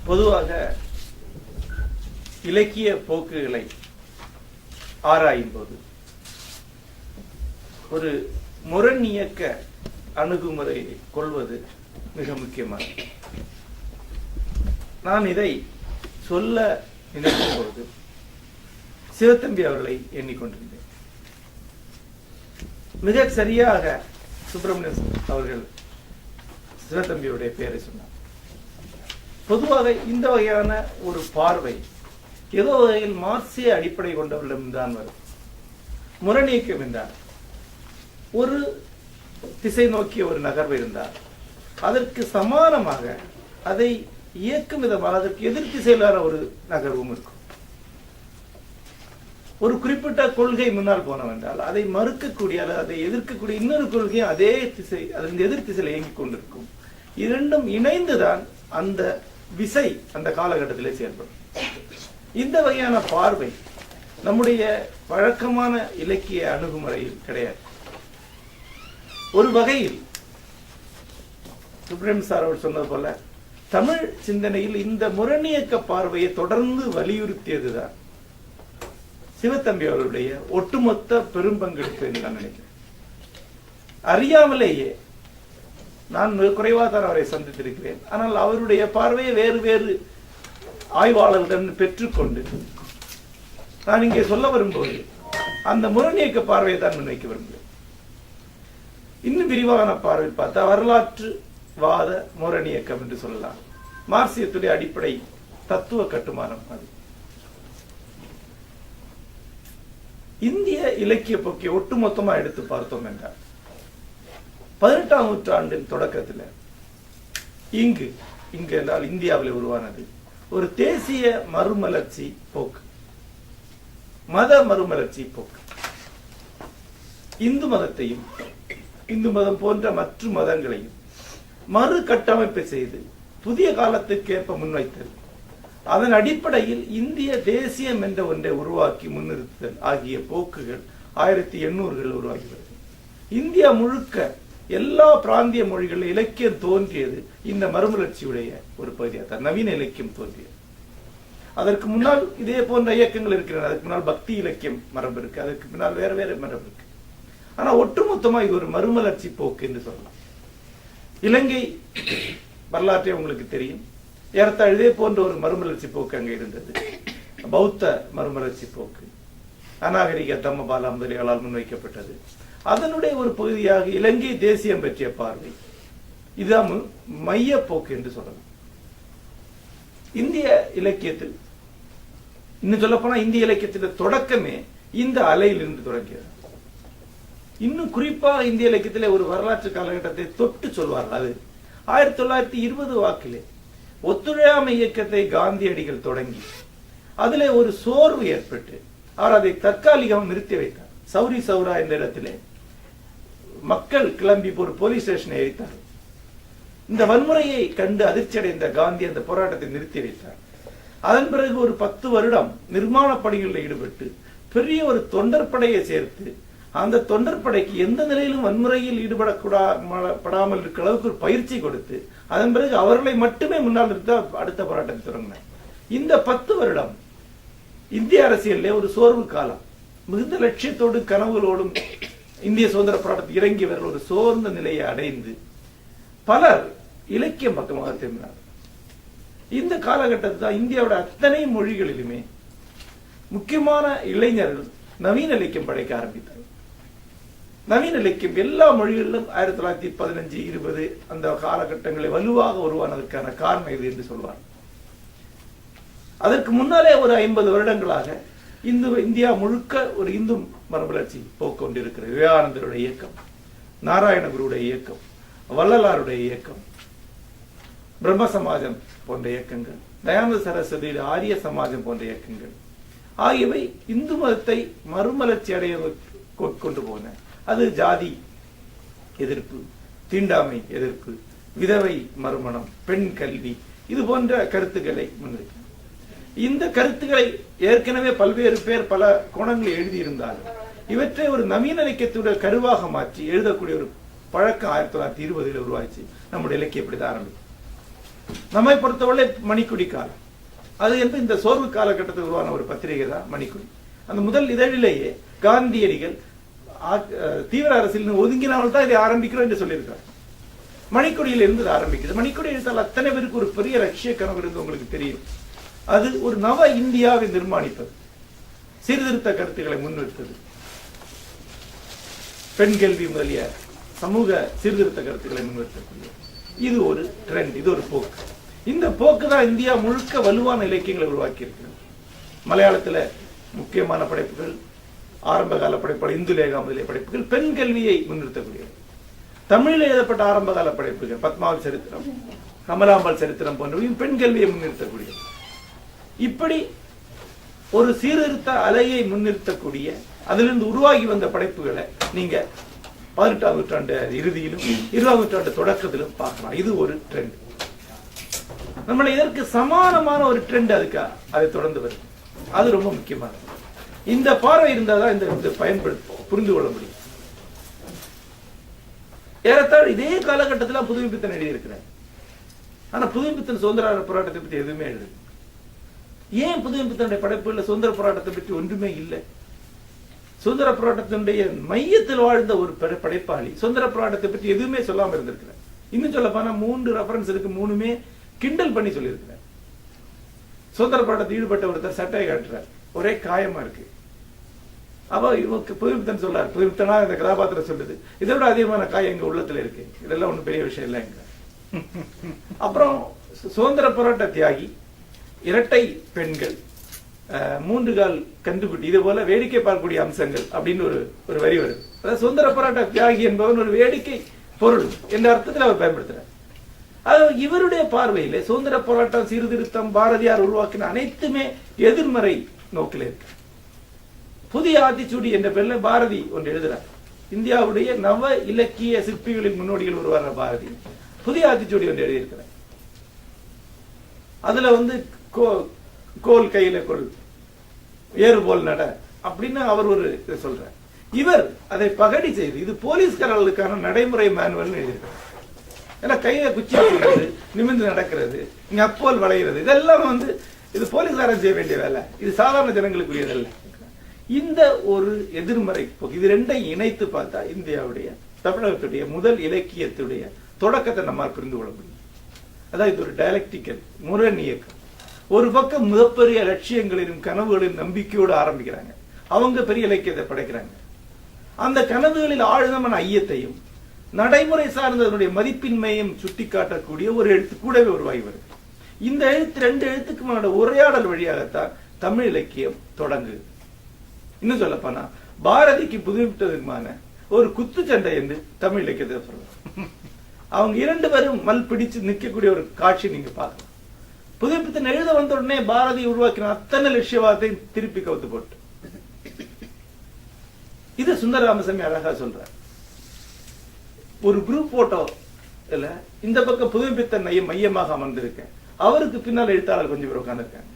பொதுவாக இலக்கிய போக்குகளை ஆராயும் போது ஒரு முரணியக்க அணுகுமுறையை கொள்வது மிக முக்கியமானது. நான் இதை சொல்ல நினைக்கும் போது சிவத்தம்பி அவர்களை எண்ணிக்கொண்டிருந்தேன். மிக சரியாக சுப்பிரமணியன் அவர்கள் சிவத்தம்பியுடைய பெயரை சொன்னார். பொதுவாக இந்த வகையான ஒரு பார்வை ஏதோ வகையில் மார்க்சிய அடிப்படை கொண்டவர்களிடம் தான் வரும். முரணியக்கம் என்றார் ஒரு திசை நோக்கிய ஒரு நகர்வு இருந்தார், அதற்கு சமானமாக அதை இயக்கும் விதமாக அதற்கு எதிர் திசையிலான ஒரு நகர்வும் இருக்கும். ஒரு குறிப்பிட்ட கொள்கை முன்னால் போனவென்றால் அதை மறுக்கக்கூடிய அல்லது அதை எதிர்க்கக்கூடிய இன்னொரு கொள்கையும் அதே திசை அதன் எதிர் திசையில் இயங்கிக் கொண்டிருக்கும். இரண்டும் இணைந்துதான் அந்த விசை அந்த காலகட்டத்திலே செயல்படும். இந்த வகையான பார்வை நம்முடைய வழக்கமான இலக்கிய அணுகுமுறையில் கிடையாது. ஒரு வகையில் சுப்ரீம் சார் அவர் சொன்னது போல தமிழ் சிந்தனையில் இந்த முரணியக்க பார்வையை தொடர்ந்து வலியுறுத்தியதுதான் சிவத்தம்பி அவர்களுடைய ஒட்டுமொத்த பெரும்பங்கெடுப்பு என்று நான் நினைக்கிறேன். அறியாமலேயே நான் குறைவாதான் அவரை சந்தித்திருக்கிறேன். ஆனால் அவருடைய பார்வையை வேறு வேறு ஆய்வாளர்களிடம் பெற்றுக்கொண்டு நான் இங்கே சொல்ல வரும்போது அந்த முரணியக்க பார்வையை தான் முன்வைக்க விரும்புகிறேன். இன்னும் விரிவான பார்வையில் பார்த்தா வரலாற்றுவாத முரணியக்கம் என்று சொல்லலாம். மார்க்சியத்துடைய அடிப்படை தத்துவ கட்டுமானம் அது. இந்திய இலக்கிய போக்கை ஒட்டுமொத்தமா எடுத்து பார்த்தோம் என்றால் 18ஆம் நூற்றாண்டின் தொடக்கத்தில் இங்கு என்றால் இந்தியாவில் உருவானது ஒரு தேசிய மறுமலர்ச்சி போக்கு, மத மறுமலர்ச்சி போக்கு. இந்து மதத்தையும் இந்து மதம் போன்ற மற்ற மதங்களையும் மறு கட்டமைப்பு செய்து புதிய காலத்துக்கு ஏற்ப முன்வைத்தல், அதன் அடிப்படையில் இந்திய தேசியம் என்ற ஒன்றை உருவாக்கி முன்னிறுத்தல் ஆகிய போக்குகள் 1800களில் உருவாகிறது. இந்தியா முழுக்க எல்லா பிராந்திய மொழிகளில் இலக்கியம் தோன்றியது இந்த மறுமலர்ச்சியுடைய ஒரு பகுதியாக, நவீன இலக்கியம் தோன்றியது. அதற்கு முன்னால் இதே போன்ற இயக்கங்கள் இருக்கிறது. அதுக்கு முன்னால் பக்தி இலக்கியம் மரபு இருக்கு, அதற்கு பின்னால் வேற வேற மரபு இருக்கு. ஆனா ஒட்டுமொத்தமா இது ஒரு மறுமலர்ச்சி போக்கு என்று சொல்லலாம். இலங்கை வரலாற்றை உங்களுக்கு தெரியும். ஏறத்தாழ இதே போன்ற ஒரு மறுமலர்ச்சி போக்கு அங்கே இருந்தது. பௌத்த மறுமலர்ச்சி போக்கு அநாகரிக தம்மபால முதலிகளால் முன்வைக்கப்பட்டது. அதனுடைய ஒரு பகுதியாக இலங்கை தேசியம் பற்றிய பார்வை, இதுதான் மைய போக்கு என்று சொல்லலாம். இந்திய இலக்கியத்தில் இன்னும் சொல்ல போனா இந்திய இலக்கியத்தில் தொடக்கமே இந்த அலையிலிருந்து தொடங்கியது. இன்னும் குறிப்பாக இந்திய இலக்கியத்திலே ஒரு வரலாற்று காலகட்டத்தை தொட்டு சொல்வார்கள். அது 1920 வாக்கிலே ஒத்துழையாமை இயக்கத்தை காந்தியடிகள் தொடங்கி அதிலே ஒரு சோர்வு ஏற்பட்டு அவர் அதை தற்காலிகம் நிறுத்தி வைத்தார். சௌரி சௌரா என்ற இடத்திலே மக்கள் கிளம்பி ஒரு போலீஸ் ஸ்டேஷனை எரித்தார். இந்த வன்முறையை கண்டு அதிர்ச்சி அடைந்த காந்தி அந்த போராட்டத்தை நிறுத்தி வைத்தார். அதன் பிறகு ஒரு 10 வருடம் நிர்மாண பணிகளில் ஈடுபட்டு பெரிய ஒரு தொண்டற்படையை சேர்த்து அந்த தொண்டற்படைக்கு எந்த நிலையிலும் வன்முறையில் ஈடுபடப்படாமல் இருக்க அளவுக்கு ஒரு பயிற்சி கொடுத்து அதன் பிறகு அவர்களை மட்டுமே முன்னால் நிறுத்த அடுத்த போராட்டத்தை தொடங்கினார். இந்த 10 வருடம் இந்திய அரசியலிலே ஒரு சோர்வு காலம். மிகுந்த லட்சியத்தோடு கனவுகளோடும் இந்திய சுதந்திர போராட்டத்தில் இறங்கியவர்கள் ஒரு சோர்ந்த நிலையை அடைந்து பலர் இலக்கியம் பக்கமாக திரும்பினார். இந்த காலகட்டத்தில் தான் இந்தியாவோட அத்தனை மொழிகளிலுமே முக்கியமான இளைஞர்கள் நவீன இலக்கியம் படைக்க ஆரம்பித்தார். நவீன இலக்கியம் எல்லா மொழிகளிலும் 1915, 20 அந்த காலகட்டங்களில் வலுவாக உருவானதற்கான காரணம் இது என்று சொல்வார். அதற்கு முன்னாலே ஒரு 50 வருடங்களாக இந்தியா முழுக்க ஒரு இந்து மறுமலர்ச்சி போக்கு கொண்டிருக்கிறது. விவேகானந்தருடைய இயக்கம், நாராயணகுருடைய இயக்கம், வள்ளலாருடைய இயக்கம், பிரம்ம சமாஜம் போன்ற இயக்கங்கள், தயானந்த சரஸ்வதி ஆரிய சமாஜம் போன்ற இயக்கங்கள் ஆகியவை இந்து மதத்தை மறுமலர்ச்சி அடைய கொண்டு போன. அது ஜாதி எதிர்ப்பு, தீண்டாமை எதிர்ப்பு, விதவை மறுமணம், பெண் கல்வி, இது போன்ற கருத்துக்களை முன்வைக்கும். இந்த கருத்துக்களை ஏற்கனவே பல்வேறு பேர் பல கோணங்களில் எழுதியிருந்தாலும் இவற்றை ஒரு நவீன இலக்கியத்துடைய கருவாக மாற்றி எழுதக்கூடிய ஒரு பழக்கம் 1920 உருவாச்சு. நம்முடைய இலக்கியம் இப்படிதான் ஆரம்பிக்கும். நம்மை பொறுத்தவரை மணிக்குடி காலம் அது என்று இந்த சோர்வு காலகட்டத்தில் உருவான ஒரு பத்திரிகை தான் மணிக்குடி. அந்த முதல் இதழிலேயே காந்தியடிகள் தீவிர அரசியல் ஒதுங்கினால் தான் இதை ஆரம்பிக்கிறோம் என்று சொல்லியிருக்காங்க. மணிக்கொடியில் இருந்து ஆரம்பிக்குது. மணிக்கொடி எழுத்தால் அத்தனை பேருக்கு ஒரு பெரிய லட்சிய கனவு இருந்து உங்களுக்கு தெரியும். அது ஒரு நவ இந்தியாவை நிர்மாணிப்பது, சீர்திருத்த கருத்துக்களை முன்னிறுத்தது, பெண் கல்வி முதலிய சமூக சீர்திருத்த கருத்துக்களை முன்னிறுத்தக்கூடிய இது ஒரு ட்ரெண்ட், இது ஒரு போக்கு. இந்த போக்கு தான் இந்தியா முழுக்க வலுவான இலக்கியங்களை உருவாக்கி இருக்கிறது. மலையாளத்துல முக்கியமான படைப்புகள், ஆரம்ப கால படைப்புகள், இந்துலேகா முதலிய படைப்புகள் பெண் கல்வியை முன்னிறுத்தக்கூடியது. தமிழில் எழுதப்பட்ட ஆரம்ப கால படைப்புகள் பத்மாவதி சரித்திரம், கமலாம்பாள் சரித்திரம் போன்றவையும் பெண் கல்வியை முன்னிறுத்தக்கூடியது. இப்படி ஒரு சீர்திருத்த அலையை முன்னிறுத்தக்கூடிய அதிலிருந்து உருவாகி வந்த படைப்புகளை நீங்க 18ஆம் நூற்றாண்டு இறுதியிலும் 20ஆம் நூற்றாண்டு தொடக்கத்திலும் பார்க்கலாம். இது ஒரு ட்ரெண்ட். நம்மள இதற்கு சமானமான ஒரு ட்ரெண்ட் அதுக்கு அதை தொடர்ந்து வருது. அது ரொம்ப முக்கியமானது. இந்த பார்வை இருந்தால்தான் இந்த பயன்படுத்த புரிந்து கொள்ள முடியும். ஏறத்தாழ இதே காலகட்டத்தில் புதுமைப்பித்தன் எழுதியிருக்கிறார். ஆனா புதுமைப்பித்தன் சுதந்திர போராட்டத்தை பற்றி எதுவுமே எழுது. ஏன் புதுமைப்பித்தனுடைய படைப்புல சுதந்திர போராட்டத்தை பற்றி ஒன்றுமே இல்லை? சுதந்திர போராட்டத்தினுடைய மையத்தில் வாழ்ந்த ஒரு படைப்பாளி சுதந்திர போராட்டத்தை பற்றி எதுவுமே சொல்லாம இருந்திருக்கிறார். இன்னும் சொல்ல போனா 3 ரெஃபரன்ஸ் இருக்கு, 3மே கிண்டல் பண்ணி சொல்லியிருக்கிறார். சுதந்திர போராட்டத்தில் ஈடுபட்ட ஒருத்தர் சட்டையை காட்டுறார், ஒரே காயமா இருக்கு. அப்ப இவருக்கு புதுமைப்பித்தன் சொல்றாரு, புதுமைப்பித்தனா இந்த கதாபாத்திரம் சொல்லுது, இதை விட அதிகமான காயம் எங்க உள்ளத்துல இருக்கு, இதெல்லாம் ஒண்ணும் பெரிய விஷயம் இல்லை எங்க. அப்புறம் சுதந்திர போராட்ட தியாகி, இரட்டை பெண்கள், 3 கால் கண்டுபிடி, இது போல வேடிக்கை பார்க்கக்கூடிய அம்சங்கள் அப்படின்னு ஒரு வரி வருது. அதாவது சுதந்திர போராட்ட தியாகி என்பவன் ஒரு வேடிக்கை பொருள் என்ற அர்த்தத்தில் அவர் பயன்படுத்துறார். அது இவருடைய பார்வையிலே சுதந்திர போராட்டம், சீர்திருத்தம், பாரதியார் உருவாக்கின அனைத்துமே எதிர்மறை நோக்கில் இருக்கு. புதிய ஆத்திச்சூடி என்ற பெயர்ல பாரதி ஒன்று எழுதுறார். இந்தியாவுடைய நவ இலக்கிய சிற்பிகளின் முன்னோடிகள் உருவான பாரதி புதிய ஆத்திச்சூடி ஒன்று எழுதியிருக்கிறார். அதுல கோல் கையில கொள், ஏறு போல் நட அப்படின்னு அவர் ஒரு சொல்றார். இவர் அதை பகடி செய்து இது போலீஸ்காரர்களுக்கான நடைமுறை மேனுவல் எழுதியிருக்கிறார். ஏன்னா கையில குச்சி வைக்கிறது, நிமிர்ந்து நடக்கிறது, இங்க அப்போல் வளைகிறது, இதெல்லாம் இது போலீஸ்காரன் செய்ய வேண்டிய வேலை, இது சாதாரண ஜனங்களுக்குரியதல்ல. இந்த ஒரு எதிர்மறை போக்கு, இது ரெண்டையும் இணைத்து பார்த்தா இந்தியாவுடைய தமிழகத்துடைய முதல் இலக்கியத்துடைய தொடக்கத்தை நம்மால் புரிந்து கொள்ள முடியும். அதாவது இது ஒரு டயலெக்டிக்கல் முரண் இயக்கம். ஒரு பக்கம் மிகப்பெரிய லட்சியங்களிலும் கனவுகளின் நம்பிக்கையோடு ஆரம்பிக்கிறாங்க, அவங்க பெரிய இலக்கியத்தை படைக்கிறாங்க. அந்த கனவுகளில் ஆழ்ந்தமான ஐயத்தையும் நடைமுறை சார்ந்ததனுடைய மதிப்பின்மையும் சுட்டி காட்டக்கூடிய ஒரு எழுத்து கூடவே உருவாகி வருது. இந்த எழுத்து 2 எழுத்துக்குமான உரையாடல் வழியாகத்தான் தமிழ் இலக்கியம் தொடங்குது. இன்னும் சொல்லப்போனா பாரதிக்கு புதுப்பித்ததுமான ஒரு குத்துச்சண்டை என்று தமிழ் இலக்கியத்தை சொல்லலாம். அவங்க 2 பேரும் மல் பிடிச்சு நிற்கக்கூடிய ஒரு காட்சி நீங்க பார்க்கலாம். புதுப்பித்தன் எழுத வந்த உடனே பாரதி உருவாக்கின அத்தனை லட்சியவாதத்தை திருப்பி கவுத்து போட்டு, இது சுந்தர ராமசாமி அழகா சொல்றார். ஒரு குரூப் போட்டோ இல்ல, இந்த பக்கம் புதுப்பித்தன் மையமாக அமர்ந்திருக்க, அவருக்கு பின்னால் எழுத்தாளர் கொஞ்சம் பேர் உட்கார்ந்துருக்காங்க.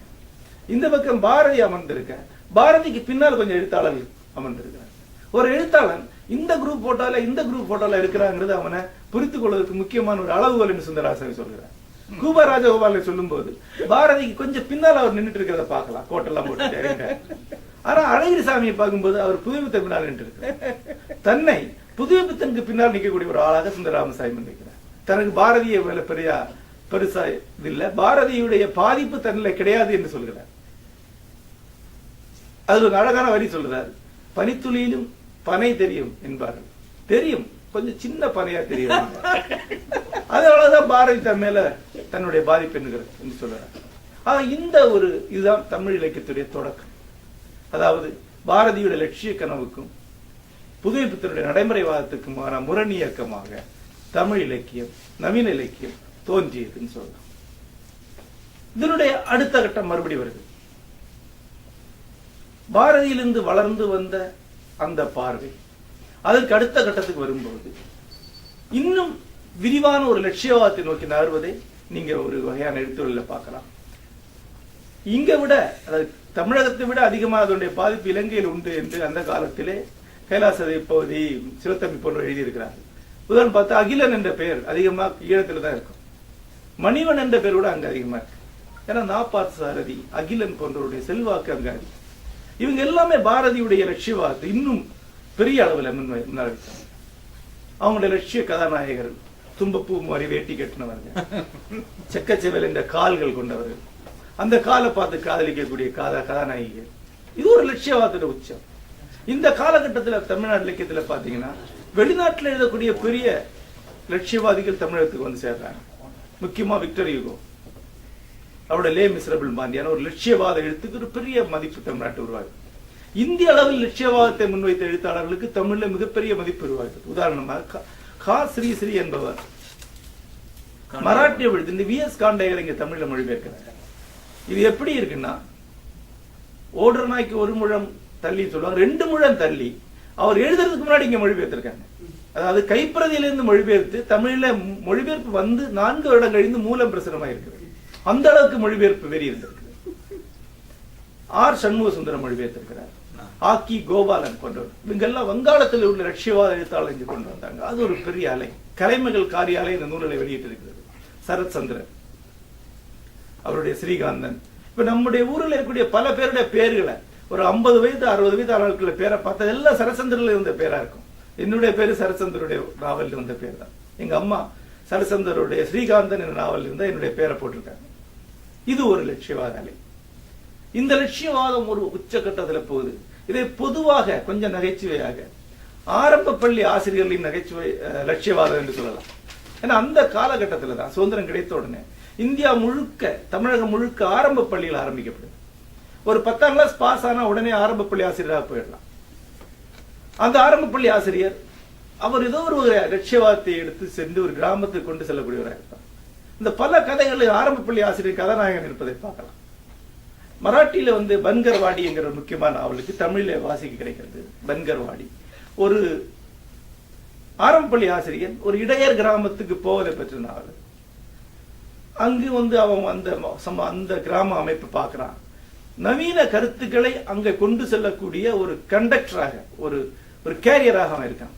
இந்த பக்கம் பாரதி அமர்ந்திருக்க, பாரதிக்கு பின்னால் கொஞ்சம் எழுத்தாளர்கள் அமர்ந்திருக்கிறார். ஒரு எழுத்தாளன் இந்த குரூப் போட்டோல இந்த குரூப் போட்டோல இருக்கிறாங்கிறது அவனை புரிந்து கொள்வதற்கு முக்கியமான ஒரு அளவுகோல் என்று சுந்தரராமசாமி சொல்கிறார். கூபா ராஜகோபாலை சொல்லும் போது பாரதிக்கு கொஞ்சம் பின்னால் அவர் நின்றுட்டு இருக்கிறத பார்க்கலாம், கோட்டெல்லாம் போட்டு. ஆனா அழகிரிசாமியை பார்க்கும்போது அவர் புதுமைப்பித்தன் பின்னால் நின்று இருக்கிறார். தன்னை புதுமைப்பித்தனுக்கு பின்னால் நிற்கக்கூடிய ஒரு ஆளாக சுந்தரராமசாமி நிற்கிறார். தனக்கு பாரதிய மேல பெருசா இது இல்ல, பாரதியுடைய பாதிப்பு தன்னில கிடையாது என்று சொல்கிறார். அது ஒரு அழகான வரி சொல்றார், பனித்துளியிலும் பனை தெரியும் என்பார்கள். தெரியும், கொஞ்சம் சின்ன பனையா தெரியும். அதனாலதான் பாரதி தன் மேல தன்னுடைய பாதிப்பு என்கிறது என்று சொல்றார். இந்த ஒரு இதுதான் தமிழ் இலக்கியத்துடைய தொடக்கம். அதாவது பாரதியுடைய லட்சிய கனவுக்கும் புதுமைப்பித்தனுடைய நடைமுறைவாதத்துக்குமான முரண் இயக்கமாக தமிழ் இலக்கியம், நவீன இலக்கியம் தோன்றியதுன்னு சொல்லலாம். இதனுடைய அடுத்த கட்டம் மறுபடி வருது. பாரதியிலிருந்து வளர்ந்து வந்த அந்த பார்வை அதற்கு அடுத்த கட்டத்துக்கு வரும்போது இன்னும் விரிவான ஒரு லட்சியவாதத்தை நோக்கி நகர்வதை நீங்க ஒரு வகையான எழுத்துக்களில் பார்க்கலாம். இங்க விட, அதாவது தமிழகத்தை விட அதிகமாக அதனுடைய பாதிப்பு இலங்கையில் உண்டு என்று அந்த காலத்திலே கைலாசதை பகுதி சிவத்தம்பி போன்ற எழுதியிருக்கிறார்கள். உதாரணம் பார்த்தா அகிலன் என்ற பெயர் அதிகமாக ஈழத்தில் தான் இருக்கும். மணிவன் என்ற பேரோட அங்க அதிகமா இருக்கு. ஏன்னா நாப்பார் சாரதி, அகிலன் போன்றவருடைய செல்வாக்கு அங்க அதிகம். இவங்க எல்லாமே பாரதியுடைய லட்சியவாதத்தை இன்னும் பெரிய அளவுல முன்னாடித்தாங்க. அவங்களுடைய லட்சிய கதாநாயகர்கள் தும்பப்பூ மாதிரி வேட்டி கட்டினவர்கள், செக்கச்செவல் என்ற கால்கள் கொண்டவர்கள், அந்த காலை பார்த்து காதலிக்கக்கூடிய கதாநாயகிகள். இது ஒரு லட்சியவாதத்தோட உச்சம். இந்த காலகட்டத்தில் தமிழ்நாடு இலக்கியத்தில் பாத்தீங்கன்னா வெளிநாட்டில் எழுதக்கூடிய பெரிய லட்சியவாதிகள் தமிழகத்துக்கு வந்து சேர்றாங்க. முக்கியமா விக்டர் யுகோ, அவருடைய லே மிசரபிள் பாந்தியான ஒரு லட்சியவாத எழுத்துக்கு ஒரு பெரிய மதிப்பு தமிழ்நாட்டு உருவாகுது. இந்திய அளவில் லட்சியவாதத்தை முன்வைத்த எழுத்தாளர்களுக்கு தமிழ்ல மிகப்பெரிய மதிப்பு உருவாகுது. உதாரணமாக கா ஸ்ரீ என்பவர் மராட்டிய எழுத்து இந்த வி.எஸ். காண்டேகர் இங்க தமிழ்ல மொழிபெயர்க்கிறார். இது எப்படி இருக்குன்னா, ஓடுற நாய்க்கு ஒரு முழம் தள்ளி சொல்லுவாங்க, 2 முழம் தள்ளி அவர் எழுதுறதுக்கு முன்னாடி இங்க மொழிபெயர்த்திருக்காங்க. அதாவது கைப்பிரதியிலிருந்து மொழிபெயர்த்து தமிழ்ல மொழிபெயர்ப்பு வந்து 4 வருடம் கழிந்து மூலம் பிரசுரமா இருக்கிறது. அந்த அளவுக்கு மொழிபெயர்ப்பு வெறி இருந்திருக்கு. ஆர் சண்முக சுந்தரம் மொழிபெயர்த்திருக்கிறார். ஆக்கி கோபாலன் கொண்டவர். இவங்கெல்லாம் வங்காளத்தில் உள்ள லட்சியவாத எழுத்தாளர் இங்கு கொண்டு வந்தாங்க. அது ஒரு பெரிய அலை. கலைமகள் காரியாலயம் இந்த நூல்களை வெளியிட்டு இருக்கிறது. சரத் சந்திரன், அவருடைய ஸ்ரீகாந்தன். இப்ப நம்முடைய ஊரில் இருக்கக்கூடிய பல பேருடைய பேர்களை ஒரு 50 வயது 60 வயது ஆளுக்குள்ள பேரை பார்த்தா எல்லாம் சரச்சந்திரன்ல இருந்த பேரா இருக்கும். என்னுடைய பேரு சரச்சந்திரனுடைய நாவல் வந்த பேர் தான். எங்க அம்மா சரச்சந்திரனுடைய ஸ்ரீகாந்தன் என்ற நாவல் இருந்தா என்னுடைய பேரை போட்டிருக்காங்க. இது ஒரு லட்சியவாத அலை. இந்த லட்சியவாதம் ஒரு உச்சகட்டத்தில் போகுது. இதை பொதுவாக கொஞ்சம் நகைச்சுவையாக ஆரம்ப பள்ளி ஆசிரியர்களின் நகைச்சுவை லட்சியவாதம் என்று சொல்லலாம். ஏன்னா அந்த காலகட்டத்தில் தான் சுதந்திரம் கிடைத்த உடனே இந்தியா முழுக்க, தமிழகம் முழுக்க ஆரம்ப பள்ளியில் ஆரம்பிக்கப்படுது. ஒரு 10ஆம் கிளாஸ் பாஸ் ஆனா உடனே ஆரம்ப பள்ளி ஆசிரியராக போயிடலாம். அந்த ஆரம்ப பள்ளி ஆசிரியர் அவர் ஏதோ ஒரு லட்சியவாதத்தை எடுத்து சென்று ஒரு கிராமத்துக்கு கொண்டு செல்லக்கூடியவராக இருப்பார். இந்த பல கதைகளில் ஆரம்ப பள்ளி ஆசிரியர் கதாநாயகன் இருப்பதை பார்க்கலாம். மராட்டியில வந்து பன்கர்வாடி என்கிற ஒரு முக்கியமான நாவலுக்கு தமிழில வாசிக்க கிடைக்கிறது. பன்கர்வாடி ஒரு ஆரம்ப பள்ளி ஆசிரியர் ஒரு இடையர் கிராமத்துக்கு போவதை பற்றி நாவல். அங்கு வந்து அவன் அந்த கிராம அமைப்பு பார்க்கிறான். நவீன கருத்துக்களை அங்க கொண்டு செல்லக்கூடிய ஒரு கண்டக்டராக, ஒரு கேரியராக அவன் இருக்கான்.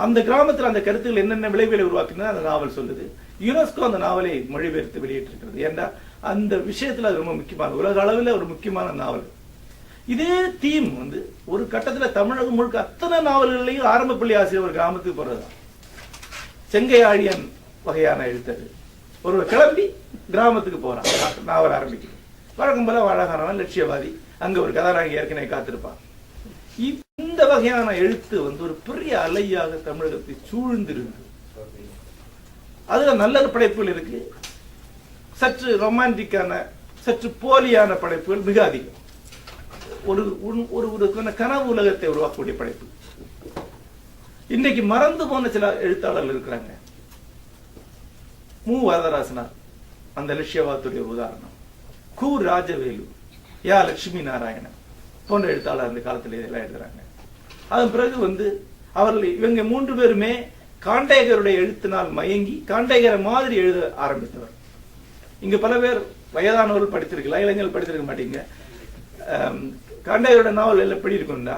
அந்த கிராமத்தில் அந்த கருத்துக்கள் என்னென்ன விளைவுகளை உருவாக்குன்னு அந்த நாவல் சொல்லுது. யுனெஸ்கோ அந்த நாவலை மொழிபெயர்த்து வெளியிட்டிருக்கிறது. ஏன்னா அந்த விஷயத்துல அது ரொம்ப முக்கியமான, உலக அளவில் ஒரு முக்கியமான நாவல். இதே தீம் வந்து ஒரு கட்டத்துல தமிழகம் முழுக்க அத்தனை நாவல்களையும் ஆரம்ப பள்ளி ஆசிரியர் ஒரு கிராமத்துக்கு போறதுதான். செங்கையாழியன் வகையான எழுத்தது ஒரு கிளம்பி கிராமத்துக்கு போறான், நாவல் ஆரம்பிக்கிறது. வழக்கம் போல அழகானவன் லட்சியவாதி, அங்க ஒரு கதாநாயகி ஏற்கனவே காத்திருப்பான். இந்த வகையான எழுத்து வந்து ஒரு பெரிய அலையாக தமிழகத்தை சூழ்ந்திருக்கு. அதுல நல்ல படைப்புகள் இருக்கு, சற்று ரொமான்டிக்கான, சற்று போலியான படைப்புகள் மிக அதிகம். ஒரு கனவு உலகத்தை உருவாக்கக்கூடிய படைப்பு. இன்றைக்கு மறந்து போன சில எழுத்தாளர்கள் இருக்கிறாங்க. மு. வரதராசனார் அந்த லட்சியவாதத்துடைய உதாரணம். கு. ராஜவேலு, யா. லட்சுமி நாராயணன் போன்ற எழுத்தாளர் அந்த காலத்தில் இதெல்லாம் எழுதுறாங்க. அதன் பிறகு வந்து அவர்கள் இவங்க 3 பேருமே காண்டேகருடைய எழுத்தினால் மயங்கி காண்டேகரை மாதிரி எழுத ஆரம்பித்தவர். இங்க பல பேர் வயதானவர்கள் படித்திருக்கலாம், இளைஞர்கள் படித்திருக்க மாட்டீங்க. காண்டேகரோட நாவல் எல்லாம் எப்படி இருக்கும்னா,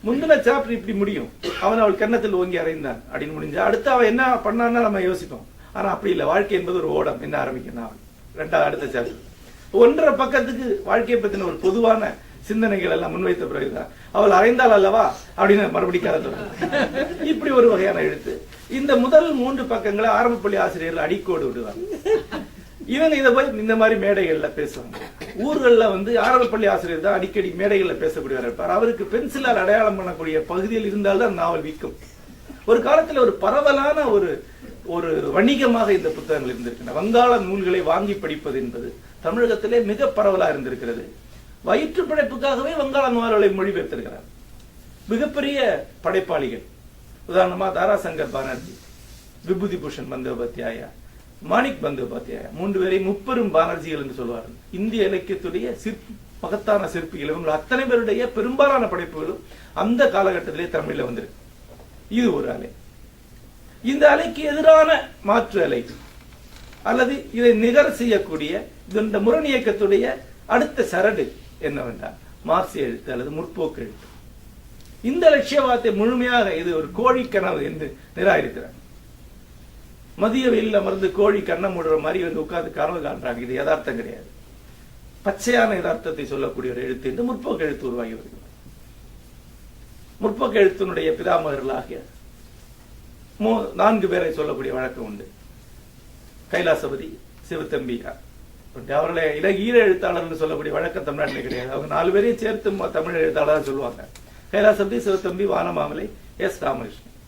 முந்தின சாப்டர் இப்படி முடியும், அவன் அவள் கன்னத்தில் ஓங்கி அறைந்தான் அப்படின்னு முடிஞ்சா அடுத்து அவன் என்ன பண்ணான்னா நம்ம யோசிப்போம். ஆனா அப்படி இல்லை. வாழ்க்கை என்பது ஒரு ஓடம். என்ன ஆரம்பிக்கும் நாவல் 2வது அடுத்த சாப்டர் 1.5 பக்கத்துக்கு வாழ்க்கையை பத்தின ஒரு பொதுவான சிந்தனைகள் எல்லாம் முன்வைத்த பிறகுதான் அவள் அறைந்தாள் அல்லவா அப்படின்னு மறுபடியும் கதை தொடங்கும். இப்படி ஒரு வகையான எழுத்து. இந்த முதல் 3 பக்கங்களை ஆரம்ப பள்ளி ஆசிரியர்கள் அடிக்கோடு விடுவாங்க. இவங்க இதை போய் இந்த மாதிரி மேடைகள்ல பேசுவாங்க. ஊர்கள்ல வந்து ஆரம்ப பள்ளி ஆசிரியர் தான் அடிக்கடி மேடைகள்ல பேசக்கூடியவர் இருப்பார். அவருக்கு பென்சிலால் அடையாளம் பண்ணக்கூடிய பகுதியில் இருந்தால்தான் நாவல் விற்கும். ஒரு காலத்துல ஒரு பரவலான ஒரு வணிகமாக இந்த புத்தகங்கள் இருந்திருக்கின்றன. வங்காள நூல்களை வாங்கி படிப்பது என்பது தமிழகத்திலே மிக பரவலா இருந்திருக்கிறது. வயிற்று படைப்புக்காகவே வங்காள நூல்களை மொழிபெயர்த்திருக்கிறார் மிகப்பெரிய படைப்பாளிகள். உதாரணமா தாராசங்கர் பானர்ஜி, விபூதி பூஷன் பந்தோபாத்தியாயா, மாணிக் பந்தோபாத்தியாயா 3 பேரை முப்பெரும் பானர்ஜிகள் என்று சொல்வார்கள். இந்திய இலக்கியத்துடைய மகத்தான சிற்பிகள். இவங்க அத்தனை பேருடைய பெரும்பாலான படைப்புகளும் அந்த காலகட்டத்திலே தமிழில் வந்திருக்கு. இது ஒரு அலை. இந்த அலைக்கு எதிரான மாற்று அலை அல்லது இதை நிகர் செய்யக்கூடிய இந்த முரண் இயக்கத்துடைய அடுத்த சரடு என்னவென்றால் மார்க்சிய எழுத்து அல்லது முற்போக்கு எழுத்து. இந்த லட்சியவாதத்தை முழுமையாக இது ஒரு கோழி கனவு என்று நிராகரிக்கிறார். மதிய வெயிலில் அமர்ந்து கோழி கண்ணை மூடுற மாதிரி வந்து உட்கார்ந்து கனவு காண்றாங்க. இது யதார்த்தம் கிடையாது. பச்சையான யதார்த்தத்தை சொல்லக்கூடிய ஒரு எழுத்து என்று முற்போக்கு எழுத்து உருவாகி வருகிறது. முற்போக்கு எழுத்தினுடைய பிதாமகர்களாகிய 4 பேரை சொல்லக்கூடிய வழக்கம் உண்டு. கைலாசபதி, சிவத்தம்பி, அவர்களை ஈர எழுத்தாளர் சொல்லக்கூடிய வழக்கம் தமிழ்நாட்டில் கிடையாது. அவங்க 4 பேரையும் சேர்த்து தமிழ் எழுத்தாளர் சொல்லுவாங்க. கைலாசபதி, சிவத்தம்பி, வானமாமலை, எஸ் ராமகிருஷ்ணன்.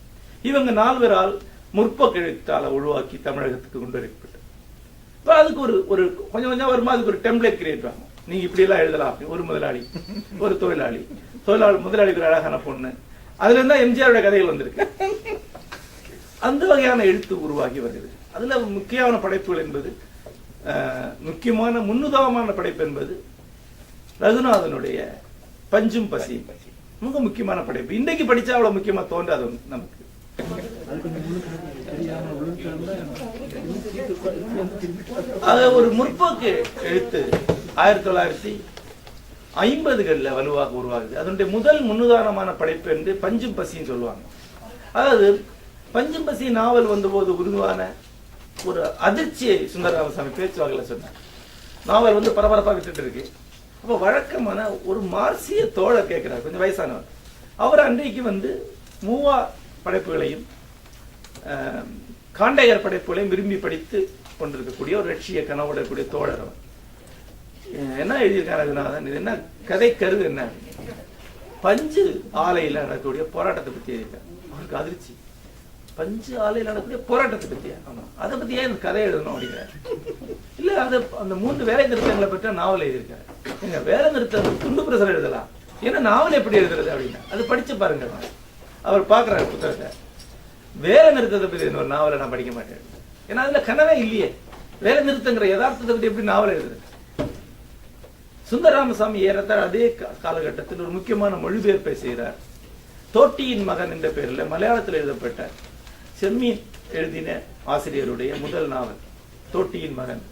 இவங்க 4 பேரால் முற்போக்கு எழுத்தாளர் உருவாக்கி தமிழகத்துக்கு கொண்டு வரப்பட்டது. இப்ப அதுக்கு ஒரு கொஞ்சம் கொஞ்சம் வருமா அதுக்கு ஒரு டெம்ப்ளேட் கிரியேட் ஆகும். நீங்க இப்படி எல்லாம் எழுதலாம். ஒரு முதலாளி, ஒரு தொழிலாளி, முதலாளிக்கு ஒரு அழகான பொண்ணு, அதுல இருந்தா எம்ஜிஆரோட கதைகள் வந்திருக்கு. அந்த வகையான எழுத்து உருவாகி வருகிறது. அதுல முக்கியமான படைப்புகள் என்பது முக்கியமான முன்னுதாரணமான படைப்பு என்பது ரகுநாதனுடைய பஞ்சும் பசி மிக முக்கியமான படைப்பு. இன்றைக்கு படிச்சா அவ்வளவு முக்கியமா தோன்றாது நமக்கு. ஒரு முற்போக்கு எழுத்து 1950களில் வலுவாக உருவாகுது. அதனுடைய முதல் முன்னுதாரணமான படைப்பு என்று பஞ்சும் பசின்னு சொல்லுவாங்க. அதாவது பஞ்சும் பசி நாவல் வந்தபோது உருவான ஒரு அதிர்ச்சியை சுந்தரராமசாமி பேச்சுவாக்கில் சொன்னார். நாவல் வந்து பரபரப்பா விட்டுட்டு இருக்கு. அப்ப வழக்கமான ஒரு மார்சிய தோழர் கேட்கிறார், கொஞ்சம் வயசானவர். அவர் அன்றைக்கு வந்து மூவா படைப்புகளையும் காண்டையர் படைப்புகளையும் விரும்பி படித்து கொண்டிருக்கக்கூடிய ஒரு லட்சிய கனவுடக்கூடிய தோழர். அவர் என்ன எழுதியிருக்காரு, இது என்ன கதை கருது, என்ன பஞ்சு ஆலையில் நடக்கக்கூடிய போராட்டத்தை பத்தி எழுதியிருக்காரு. அவருக்கு அதிர்ச்சி. பஞ்சு ஆலையில் நடக்கக்கூடிய போராட்டத்தை பத்தியா? ஆமா, அதை பத்தி ஏன் கதை எழுதணும் அப்படிங்கிறார். இல்ல அது அந்த 3 வேலை நிறுத்தங்களை பற்றி நாவல் எழுதியிருக்காரு. எங்க வேலை நிறுத்தம் துண்டு பிரசரம் எழுதலாம், ஏன்னா நாவல் எப்படி எழுதுறது அப்படின்னா அது படிச்சு பாருங்க. அவர் பாக்குறாரு புத்தகத்தை. வேலை நிறுத்தத்தை பத்தி ஒரு நாவலை நான் படிக்க மாட்டேன், ஏன்னா அதுல கனவே இல்லையே. வேலை நிறுத்தங்கிற யதார்த்தத்தை பத்தி எப்படி நாவல் எழுதுறது? சுந்தரராமசாமி ஏறத்தாழ அதே காலகட்டத்தில் ஒரு முக்கியமான மொழிபெயர்ப்பை செய்கிறார். தோட்டியின் மகன் என்ற பெயரில் மலையாளத்தில் எழுதப்பட்ட செம்மீன் எழுதின ஆசிரியருடைய முதல் நாவல் தோட்டியின் மகன்.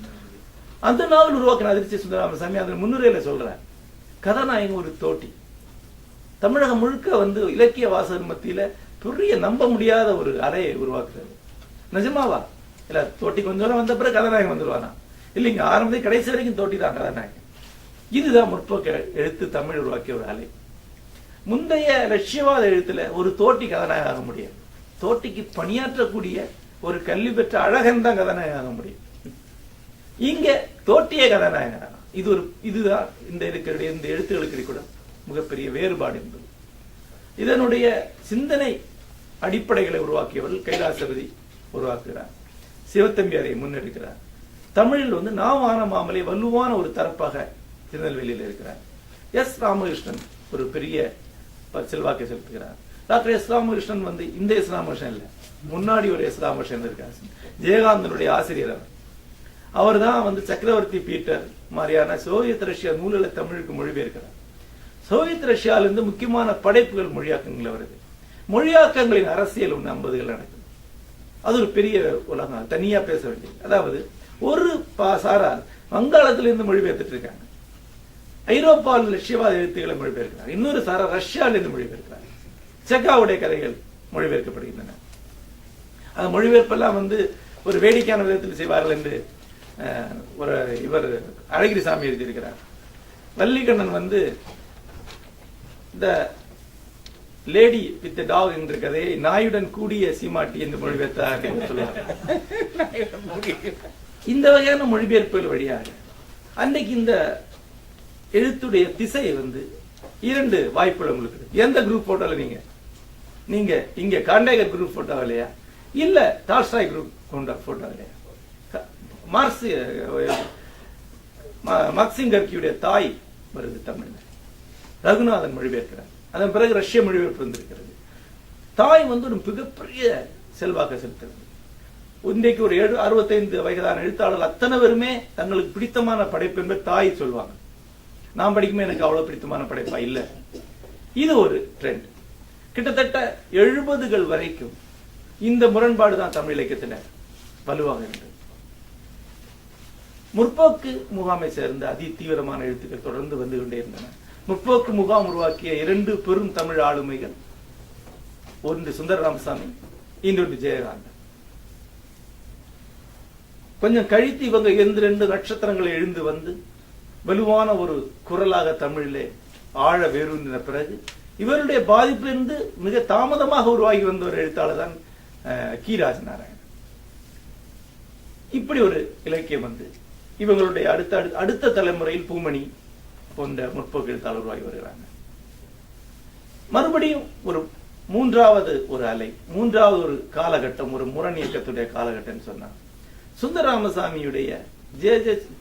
அந்த நாவல் உருவாக்கின அதிர்ச்சி சுந்தரராமசாமி அதன் முன்னுரையில சொல்றார். கதாநாயகன் ஒரு தோட்டி. தமிழகம் முழுக்க வந்து இலக்கிய வாசகர் மத்தியில பெரிய நம்ப முடியாத ஒரு அறையை உருவாக்குறது. நிஜமாவா? இல்ல தோட்டி கொஞ்சம் தூரம் வந்த பிறகு கதாநாயகன் வந்துருவானா? இல்லைங்க, ஆரம்பத்தில் கடைசி வரைக்கும் தோட்டி தான் கதாநாயகன். இதுதான் முற்போக்கு எழுத்து தமிழ் உருவாக்கிய ஒரு அலை. முந்தைய லட்சியவாத எழுத்துல ஒரு தோட்டி கதாநாயகம் ஆக முடியாது. தோட்டிக்கு பணியாற்றக்கூடிய ஒரு கல்வி பெற்ற அழகன் தான் கதாநாயகம் ஆக முடியும். இங்க தோட்டிய கதாநாயகன். இதுதான் இந்த எழுத்துக்களுக்கு கூட மிகப்பெரிய வேறுபாடு என்பது. இதனுடைய சிந்தனை அடிப்படைகளை உருவாக்கியவர்கள் கைலாசபதி உருவாக்குகிறார், சிவத்தம்பி அதை முன்னெடுக்கிறார். தமிழில் வந்து நாவான மாமலை வலுவான ஒரு தரப்பாக திருநெல்வேலியில் இருக்கிறார். எஸ் ராமகிருஷ்ணன் ஒரு பெரிய செல்வாக்கை செலுத்துகிறார். டாக்டர் எஸ் ராமகிருஷ்ணன் வந்து இந்த எஸ் ராமகிருஷ்ணன் இல்ல, முன்னாடி ஒரு எஸ் ராமகிருஷ்ணன் இருக்கார், ஜெயகாந்தனுடைய ஆசிரியர். அவர் தான் வந்து சக்கரவர்த்தி பீட்டர் மாதிரியான சோவியத் ரஷ்யா நூல்களை தமிழுக்கு மொழிபெயர்க்கிறார். சோவியத் ரஷ்யாவிலிருந்து முக்கியமான படைப்புகள் மொழியாக்கங்கள் வருது. மொழியாக்கங்களின் அரசியல் 50கள் நடக்குது. அது ஒரு பெரிய உலகம், தனியா பேச வேண்டியது. அதாவது ஒரு சாரார் வங்காளத்திலிருந்து மொழிபெயர்த்துட்டு இருக்காங்க, ஐரோப்பாவில் லட்சியவாத எழுத்துக்களை மொழிபெயர்க்கிறார். இன்னொரு சாரார் ரஷ்யாவிலிருந்து மொழிபெயர்க்கிறார். செக்காவுடைய கதைகள் மொழிபெயர்க்கப்படுகின்றன. அந்த மொழிபெயர்ப்பெல்லாம் வந்து ஒரு வேடிக்கையான விதத்தில் செய்வார்கள் என்று இவர் அழகிரிசாமி எழுதியிருக்கிறார். வள்ளிகண்ணன் வந்து இந்த லேடி வித் டாக் என்ற கதையை நாயுடன் கூடிய சீமாட்டி என்று மொழிபெயர்த்தார் என்று சொல்லுவார். இந்த வகையான மொழிபெயர்ப்புகள் வழியாக அன்றைக்கு இந்த எழுத்துடைய திசை வந்து 2 வாய்ப்புகள் உங்களுக்கு. எந்த குரூப் போட்டோல நீங்க இங்க காண்டேகர் குரூப் போட்டோ இல்லையா, இல்ல டால்ஸ்டாய் குரூப் போட்டோ இல்லையா, மார்க்சிம் கர்கியுடைய தாய் வருது தமிழ், ரகுநாதன் மொழிபெயர்க்கிறார். அதன் பிறகு ரஷ்ய மொழிபெயர்ப்பு வந்திருக்கிறது. தாய் வந்து ஒரு மிகப்பெரிய செல்வாக்க செலுத்துறது. இன்றைக்கு ஒரு 65 வயதான எழுத்தாளர்கள் அத்தனை பேருமே தங்களுக்கு பிடித்தமான படைப்பு என்பது தாய் சொல்லுவாங்க. நான் படிக்குமே எனக்கு அவ்வளவு பிடித்தமான படைப்பா இல்ல. இது ஒரு ட்ரெண்ட். கிட்டத்தட்ட 70கள் வரைக்கும் இந்த முரண்பாடு தான் தமிழ் இலக்கியத்தில் வலுவாக இருந்தது. முற்போக்கு முகாமை சேர்ந்த அதி தீவிரமான எழுத்துக்கள் தொடர்ந்து வந்து கொண்டே இருந்தன. முற்போக்கு முகாம் உருவாக்கிய 2 பெரும் தமிழ் ஆளுமைகள், ஒன்று சுந்தர ராமசாமி, இன்னொன்று ஜெயகாந்தன். கொஞ்சம் கழித்து இவங்க 2 நட்சத்திரங்களை எழுந்து வந்து வலுவான ஒரு குரலாக தமிழிலே ஆழ வேரூன்றின பிறகு இவருடைய பாதிப்பிலிருந்து மிக தாமதமாக உருவாகி வந்த ஒரு எழுத்தாளர் தான் கி. ராஜநாராயணன். இப்படி ஒரு இலக்கியம் வந்து இவங்களுடைய அடுத்த தலைமுறையில் பூமணி போன்ற முற்போக்கு எழுத்தாளர் உருவாகி வருகிறாங்க. மறுபடியும் ஒரு மூன்றாவது ஒரு அலை, மூன்றாவது ஒரு காலகட்டம், ஒரு முரண் இயக்கத்துடைய காலகட்டம் சொன்னா சுந்தர ராமசாமியுடைய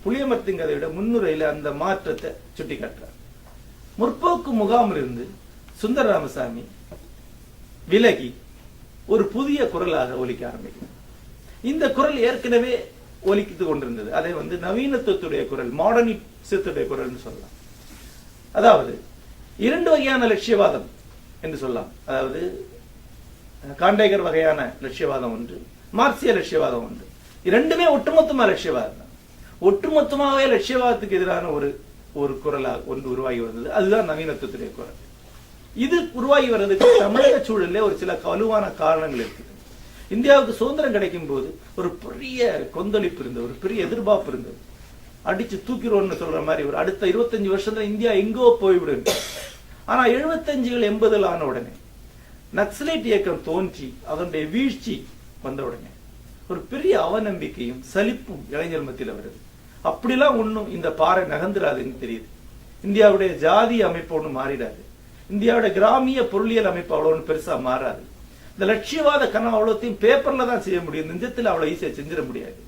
புளியமரத்தின் கதையோட முன்னுரையில அந்த மாற்றத்தை சுட்டி காட்டுறார். முற்போக்கு முகாமில் இருந்து சுந்தர ராமசாமி விலகி ஒரு புதிய குரலாக ஒலிக்க ஆரம்பிக்கும். இந்த குரல் ஏற்கனவே ஒலிக்கிட்டு கொண்டிருந்தது. அதை வந்து நவீனத்துவத்துடைய குரல், மாடர்னிசத்துடைய குரல்னு சொல்லலாம். அதாவது 2 வகையான லட்சியவாதம் என்று சொல்லலாம். அதாவது காண்டேகர் வகையான லட்சியவாதம் ஒன்று, மார்க்சிய லட்சியவாதம் ஒன்று. இரண்டுமே ஒட்டுமொத்தமா லட்சியவாதம் தான். ஒட்டுமொத்தமாவே லட்சியவாதத்துக்கு எதிரான ஒரு குரலாக ஒன்று உருவாகி வந்தது. அதுதான் நவீனத்துவத்துடைய குரல். இது உருவாகி வர்றதுக்கு தமிழக சூழலே ஒரு சில வலுவான காரணங்கள் இருக்குது. இந்தியாவுக்கு சுதந்திரம் கிடைக்கும் போது ஒரு பெரிய கொந்தளிப்பு இருந்தது, ஒரு பெரிய எதிர்பார்ப்பு இருந்தது. அடிச்சு தூக்கிடுவோம்னு சொல்ற மாதிரி ஒரு அடுத்த 25 வருஷத்துல இந்தியா எங்கோ போய்விடும். ஆனா 75கள் 80கள் ஆன உடனே நக்சலைட் இயக்கம் தோன்றி அதனுடைய வீழ்ச்சி வந்த உடனே ஒரு பெரிய அவநம்பிக்கையும் சலிப்பும் இளைஞர் மத்தியில் வருது. அப்படிலாம் ஒண்ணும் இந்த பாறை நகர்ந்துராதுன்னு தெரியுது. இந்தியாவுடைய ஜாதி அமைப்பு ஒண்ணு மாறிடாது. இந்தியாவுடைய கிராமிய பொருளியல் அமைப்பு அவ்வளவு பெருசா மாறாது. இந்த லட்சியவாத கனவு அவ்வளோத்தையும் பேப்பர்ல தான் செய்ய முடியும், நெஞ்சத்தில் அவ்வளவு ஈஸியா செஞ்சிட முடியாது.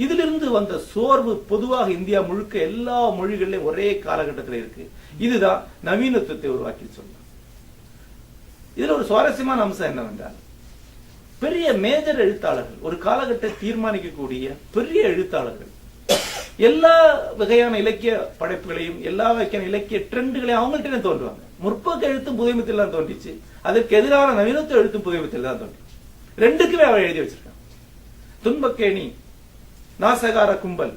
இதிலிருந்து வந்த சோர்வு பொதுவாக இந்தியா முழுக்க எல்லா மொழிகளிலும் ஒரே காலகட்டத்தில் இருக்கு. இதுதான் நவீனத்துவத்தை உருவாக்கி சொல்லலாம். இதுல ஒரு சுவாரஸ்யமான அம்சம் என்னவென்றால், பெரிய மேஜர் எழுத்தாளர்கள், ஒரு காலகட்டத்தை தீர்மானிக்கக்கூடிய பெரிய எழுத்தாளர்கள் எல்லா வகையான இலக்கிய படைப்புகளையும் எல்லா வகையான இலக்கிய ட்ரெண்டுகளையும் அவங்கள்ட்ட தோன்றுவாங்க. முற்போக்கு எழுத்தும் புதுமைத்தில் தான் தோன்றிச்சு, அதற்கு எதிரான நவீனத்துவ எழுத்தும் புதுமைத்தில் தான் தோன்றிச்சு. ரெண்டுக்குமே அவன் எழுதி வச்சிருக்கான். துன்பக்கேணி, நாசகார கும்பல்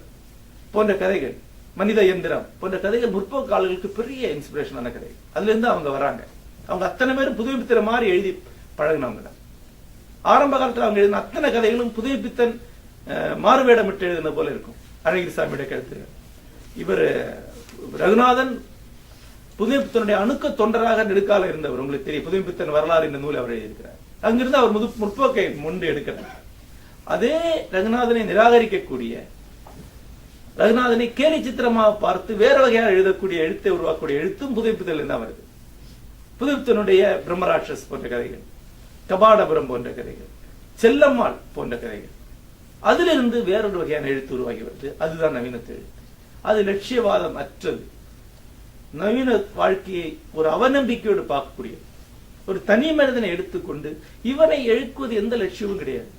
போன்ற கதைகள், மனித எந்திரம் போன்ற கதைகள் முற்போக்கு ஆளுகளுக்கு பெரிய இன்ஸ்பிரேஷனான கதைகள். அதுல இருந்து அவங்க வராங்க. அவங்க அத்தனை பேரும் புதுமைப்பித்தர மாதிரி எழுதி பழகினவங்க தான். ஆரம்ப காலத்தில் அவங்க எழுதின அத்தனை கதைகளும் புதுமைப்பித்தன் மாறுவேடமிட்டு எழுதின போல இருக்கும். அழகிரிசாமியுடைய கருத்துகள். இவர் ரகுநாதன் புதுமைப்பித்தனுடைய அணுக்க தொண்டராக நெடுக்கால இருந்தவர். உங்களுக்கு தெரியும், புதுமைப்பித்தன் வரலாறு என்ற நூலை அவர் எழுதியிருக்கிறார். அங்கிருந்து அவர் முற்போக்கை முன்பு எடுக்கிறார். அதே ரகுநாதனை நிராகரிக்கக்கூடிய, ரகுநாதனை கேலி சித்திரமாக பார்த்து வேற வகையாக எழுதக்கூடிய எழுத்தை உருவாக்கக்கூடிய எழுத்தும் புதுமைப்பித்தல் தான் வருது. புதுமைப்பித்தனுடைய பிரம்மராட்சஸ் போன்ற கதைகள், கபாடபுரம் போன்ற கதைகள், செல்லம்மாள் போன்ற கதைகள், அதிலிருந்து வேறொரு வகையான எழுத்து உருவாகி வருது. அதுதான் நவீனத்து எழுத்து. அது லட்சியவாதம் அற்றது. நவீன வாழ்க்கையை ஒரு அவநம்பிக்கையோடு பார்க்கக்கூடிய ஒரு தனி மனிதனை எடுத்துக்கொண்டு இவனை எழுக்குவது எந்த லட்சியமும் கிடையாது.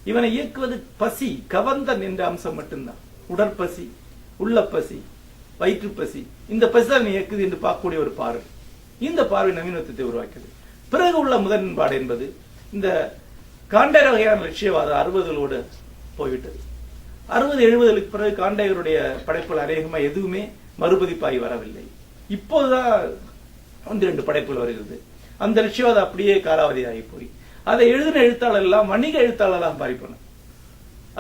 இவனை இயக்குவது பசி, கவந்தன் என்ற அம்சம் மட்டும்தான். உடற்பசி, உள்ள பசி, வயிற்று பசி, இந்த பசி தான் இயக்குது என்று பார்க்கக்கூடிய ஒரு பார்வை. இந்த பார்வை நவீனத்துவத்தை உருவாக்கியது. பிறகு உள்ள முதன்பாடு என்பது இந்த காண்டேர வகையான லட்சியவாதம் 60களோடு போய்விட்டது. 60-70களுக்கு பிறகு காண்டேயருடைய படைப்புகள் அநேகமா எதுவுமே மறுபதிப்பாகி வரவில்லை. இப்போதுதான் 1-2 படைப்புகள் வருகிறது. அந்த லட்சியவாதம் அப்படியே காலாவதியாகி போய் அதை எழுதின எழுத்தாளர் எல்லாம் வணிக எழுத்தாளர்களாக மாறி போனாங்க.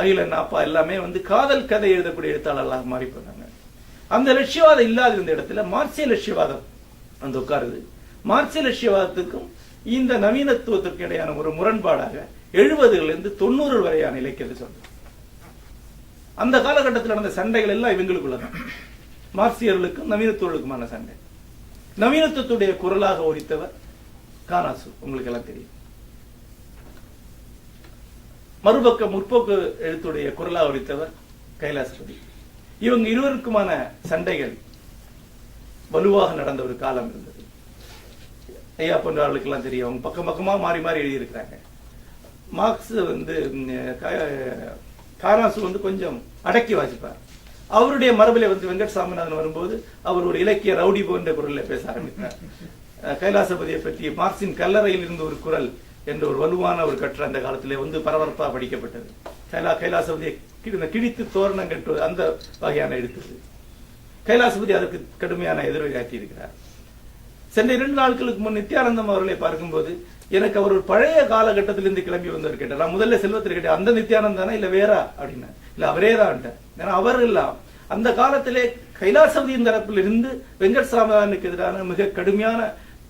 அகிலன் நாப்பா எல்லாமே காதல் கதை எழுதக்கூடிய எழுத்தாளர்களாக மாறி போனாங்க. அந்த லட்சியவாதம் இல்லாத இந்த இடத்துல மார்க்சிய லட்சியவாதம் உட்காருது. மார்க்சிய லட்சியவாதத்துக்கும் இந்த நவீனத்துவத்திற்கு இடையான ஒரு முரண்பாடாக 70களிலிருந்து 90 வரையான இலக்கியத்தை சொல்றோம். அந்த காலகட்டத்தில் நடந்த சண்டைகள் எல்லாம் இவங்களுக்குள்ளதான். மார்க்சியர்களுக்கும் நவீனத்துவர்களுக்குமான சண்டை. நவீனத்துவத்துடைய குரலாக ஒலித்தவர் கானாசு, உங்களுக்கு எல்லாம் தெரியும். மறுபக்க முற்போக்கு எழுத்துடைய குரலாக ஒலித்தவர் கைலாசபதி. இவங்க இருவருக்குமான சண்டைகள் வலுவாக நடந்த ஒரு காலம் இருந்தது. ஐயா போன்றவர்களுக்கு எல்லாம் தெரியும். அவங்க பக்கம் பக்கமா மாறி மாறி எழுதியிருக்கிறாங்க. மார்க்ஸ் கானாசு கொஞ்சம் அடக்கி வாசிப்பார். அவருடைய மரபிலே வெங்கட் சாமிநாதன் வரும்போது அவர் ஒரு இலக்கிய ரவுடி போன்ற குரலில் பேச ஆரம்பித்தார். கைலாசபதியை பற்றி மார்க்சின் கல்லறையில் இருந்து ஒரு குரல் என்ற ஒரு வலுவான ஒரு கட்டுரை அந்த காலத்திலே பரபரப்பா படிக்கப்பட்டது. கைலாசபதியை கிழித்து தோரணம் கட்டுவது அந்த வகையான எழுத்து. கைலாசபதி அதற்கு கடுமையான எதிர்வை காட்டி இருக்கிறார். சென்ற 2 நாட்களுக்கு முன் நித்யானந்தம் அவர்களை பார்க்கும்போது எனக்கு அவர் ஒரு பழைய காலகட்டத்திலிருந்து கிளம்பி வந்தவர் கேட்டார். நான் முதல்ல செல்வத்தில் கேட்டேன், அந்த நித்யானந்தானா இல்ல வேறா அப்படின்னு. இல்ல அவரே தான். ஏன்னா அவர் எல்லாம் அந்த காலத்திலே கைலாசபதியின் தரப்பில் இருந்து வெங்கட்சாமிக்கு எதிரான மிக கடுமையான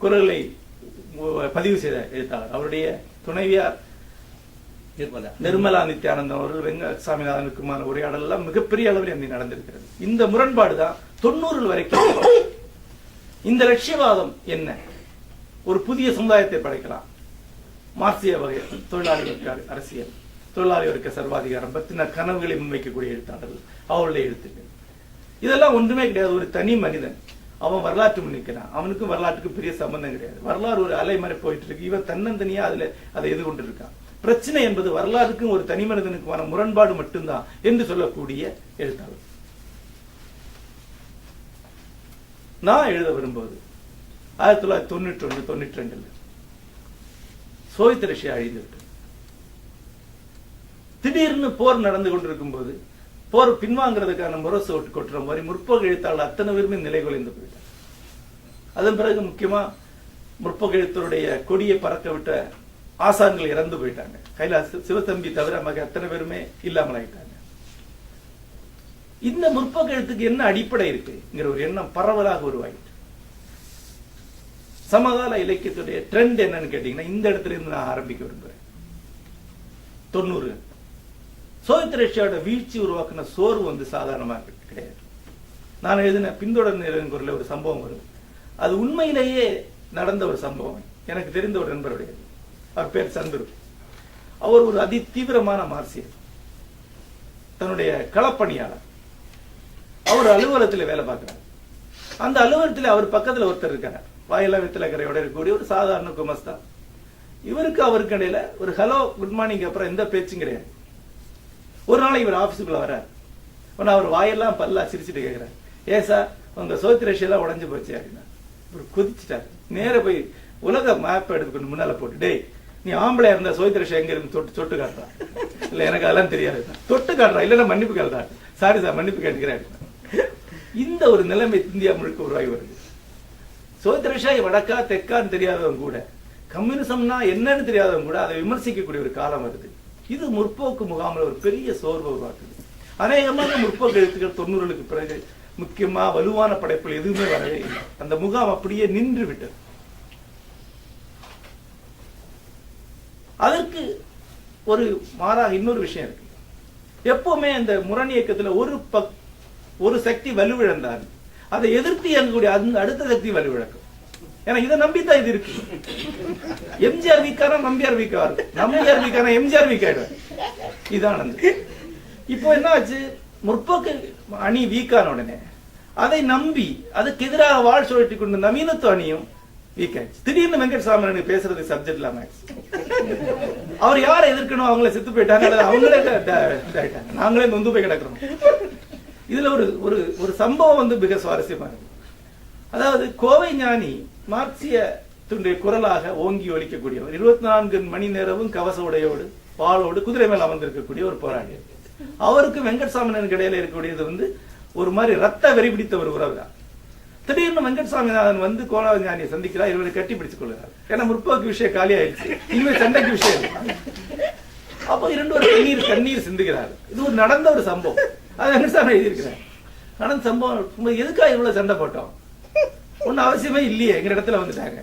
குரல்களை பதிவு செய்த எழுத்தாளர். அவருடைய துணைவியார் நிர்மலா நித்யானந்தம் அவர்கள் வெங்கட்சாமிநாதனுக்குமான உரையாடல் எல்லாம் மிகப்பெரிய அளவில் அங்கே நடந்திருக்கிறது. இந்த முரண்பாடு தான் 90 வரைக்கும். இந்த லட்சியவாதம் என்ன? ஒரு புதிய சமுதாயத்தை படைக்கலாம், மார்க்சிய வகை தொழிலாளர்களுக்கு அரசியல், தொழிலாளி வர்க்க சர்வாதிகாரம் பற்றின கனவுகளை முன்வைக்கக்கூடிய எழுத்தாளர்கள், அவருடைய எழுத்துக்கள் இதெல்லாம் ஒன்றுமே கிடையாது. ஒரு தனி மனிதன், அவன் வரலாற்று முன்னிக்கிறான், அவனுக்கும் வரலாற்றுக்கும் பெரிய சம்பந்தம் கிடையாது. வரலாறு ஒரு அலை மாதிரி போயிட்டு இருக்கு, இவன் தன்னந்தனியா அதுல அதை எதிர்கொண்டு இருக்கான். பிரச்சனை என்பது வரலாறுக்கும் ஒரு தனி மனிதனுக்குமான முரண்பாடு மட்டும்தான் என்று சொல்லக்கூடிய எழுத்தாளர். நான் எழுத விரும்புவது 1991-92 சோவியத் ரஷ்யா அழிந்துவிட்டு திடீர்னு போர் நடந்து கொண்டிருக்கும் போது போர் பின்வாங்கிறதுக்கான முரசு கொட்டுற மாதிரி முற்போக்கு எழுத்தாளர் அத்தனை பேருமே நிலை குலைந்து போயிட்டார். அதன் பிறகு முக்கியமா முற்போக்கு எழுத்தருடைய கொடியை பறக்க விட்ட ஆசான்கள் இறந்து போயிட்டாங்க. கைலாச சிவத்தம்பி தவிர மக அத்தனை பேருமே இல்லாமல் ஆயிட்டாங்க. இந்த முற்போக்கு எழுத்துக்கு என்ன அடிப்படை இருக்குங்கிற ஒரு எண்ணம் பரவலாக உருவாயிட்டு சமகால இலக்கியத்துடைய ட்ரெண்ட் என்னன்னு கேட்டீங்கன்னா இந்த இடத்துல இருந்து நான் ஆரம்பிக்க விரும்புறேன். 90 சோவியத் ரஷ்யாவோட வீழ்ச்சி உருவாக்குன சோர்வு வந்து சாதாரணமாக கிடையாது. நான் எழுதின பின்தொடர்ந்து குரல்ல ஒரு சம்பவம் வரும். அது உண்மையிலேயே நடந்த ஒரு சம்பவம். எனக்கு தெரிந்த ஒரு நண்பருடைய, அவர் பேர் சந்துரு. அவர் ஒரு அதி தீவிரமான மார்க்சியர், தன்னுடைய களப்பணியாளர். அவர் அலுவலகத்தில் வேலை பார்க்கிறார். அந்த அலுவலகத்தில் அவர் பக்கத்தில் ஒருத்தர் இருக்கார், வாயிலா வித்தலக்கரையோட இருக்கக்கூடிய ஒரு சாதாரண குமஸ்தா. இவருக்கு அவருக்கு இடையில ஒரு ஹலோ குட் மார்னிங் அப்புறம் எந்த பேச்சும் கிடையாது. ஒரு நாள் இவர் ஆபீஸுக்குள்ள வர்றார். அவர் வாயெல்லாம் பல்லா சிரிச்சுட்டு கேட்கிறார், ஏன் சார் உங்க சோவியத் ரஷ்யாலாம் உடஞ்சு போச்சு அப்படின்னா. இவர் கொதிச்சுட்டார். நேர போய் உலக மேப் எடுத்துக்கொண்டு முன்னால போட்டு, டேய் நீ ஆம்பளையா இருந்தா சோவியத் ரஷ்யா எங்க இருந்து தொட்டு காட்டுறான். இல்ல எனக்கு அதெல்லாம் தெரியாது, தொட்டு காட்டுறான், இல்லன்னா மன்னிப்பு கேள்றான். சாரி சார் மன்னிப்பு கேட்டுக்கிறேன். இந்த ஒரு நிலைமை இந்தியா முழுக்க உருவாகி வருது. சோவியத் ரஷ்யா வடக்கா தெற்கான்னு தெரியாதவங்க கூட, கம்யூனிசம்னா என்னன்னு தெரியாதவங்க கூட அதை விமர்சிக்கக்கூடிய ஒரு காலம் வருது. இது முற்போக்கு முகாமில் ஒரு பெரிய சோர்வை உருவாக்குது. அநேகமாக முற்போக்கு எழுத்துக்கள் 90களுக்கு பிறகு முக்கியமா வலுவான படைப்புகள் எதுவுமே வரவே இல்லை. அந்த முகாம் அப்படியே நின்று விட்டது. அதற்கு ஒரு மாறாக இன்னொரு விஷயம் இருக்கு. எப்பவுமே இந்த முரண் இயக்கத்துல ஒரு சக்தி வலுவிழந்தார், அதை எதிர்த்து இயங்கக்கூடிய அடுத்த சக்தி வலுவிழக்கும். ஏன்னா இதை நம்பித்தான் இது இருக்கு. எம்ஜிஆர் வீக்கான நம்பியார் வீக்காரு, நம்பியார் வீக்கான எம்ஜிஆர் வீக்காயிடுவார். இதான் இப்போ என்ன ஆச்சு, முற்போக்கு அணி வீக்கான உடனே அதை நம்பி அதுக்கு எதிராக வாழ் சுழட்டி கொண்டு நவீனத்துவ அணியும் வீக் ஆயிடுச்சு. திடீர்னு வெங்கட்சாமி பேசுறது சப்ஜெக்ட் இல்லாம ஆயிடுச்சு. அவர் யாரை எதிர்க்கணும், அவங்கள செத்து போயிட்டாங்க, அவங்களே இதாயிட்டாங்க, நாங்களே நொந்து போய் கிடக்கிறோம். இதுல ஒரு சம்பவம் வந்து மிக சுவாரஸ்யமா இருக்கு. அதாவது கோவை ஞானி மார்க்சிய குரலாக ஓங்கி ஒலிக்கக்கூடியவர், 24 மணி நேரமும் கவச உடையோடு வாளோடு குதிரை மேல் அமர்ந்திருக்கக்கூடிய ஒரு போராளி. அவருக்கு வெங்கட்சாமிநாதனுக்கு இடையில இருக்கக்கூடியது வந்து ஒரு மாதிரி ரத்த வெறி பிடித்த ஒரு உறவு தான். திடீர்னு வெங்கட்சாமிநாதன் வந்து கோவை ஞானியை சந்திக்கிறார், இவரை கட்டி பிடிச்சுக் கொள்கிறார். ஏன்னா முற்போக்கு விஷயம் காலி ஆயிடுச்சு, இனிமே சண்டைக்கு விஷயம். அப்போ இரண்டு ஒரு கண்ணீர் சிந்துகிறார். இது ஒரு நடந்த ஒரு சம்பவம். அது வெங்கட்சாமி எழுதியிருக்கிறார். நடந்த சம்பவம், எதுக்காக இவ்வளவு சண்டை போட்டோம், ஒன்னும் அவசியமே இல்லையே, எங்க இடத்துல வந்துட்டாங்க.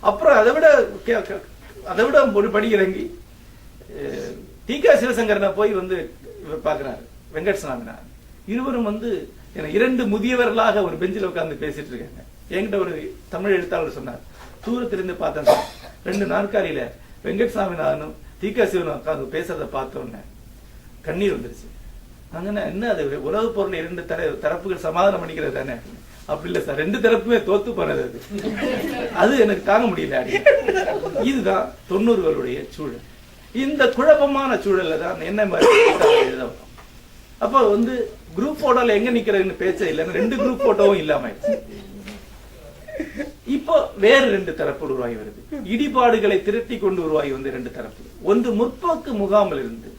அப்புறம் அதை விட ஒரு படி இறங்கி டி.க. சிவசங்கரனை போய் வந்து இவர் பார்க்கிறாரு வெங்கட்சாமிநாதன். இருவரும் வந்து இரண்டு முதியவர்களாக ஒரு பெஞ்சில் உட்கார்ந்து பேசிட்டு இருக்காங்க. என்கிட்ட ஒரு தமிழ் எழுத்தாளர் சொன்னார், தூரத்திலிருந்து பார்த்தேன், 2 நாற்காலியில வெங்கட்சாமிநாதனும் டி.க. சிவனும் உட்கார்ந்து பேசுறதை பார்த்தோன்னே கண்ணீர் வந்துருச்சு. அங்க என்ன அது உலக பொருள் 2 தரப்புகள் சமாதானம் பண்ணிக்கிறது தானே. அப்படி இல்ல சார், 2 தரப்புமே தோத்து போனது, அது எனக்கு தாங்க முடியல. இதுதான் 90களுடைய சூழல். இந்த குழப்பமான சூழல்ல தான் என்ன மாதிரி எழுத. அப்ப வந்து குரூப் போட்டோல எங்க நிக்கிறதுன்னு பேச்ச இல்லைன்னு 2 குரூப் போட்டோவும் இல்லாம இப்போ வேறு 2 தரப்பு உருவாகி வருது. இடிபாடுகளை திரட்டி கொண்டு உருவாகி வந்து 2 தரப்பு. ஒன்று முற்போக்கு முகாமில் இருந்து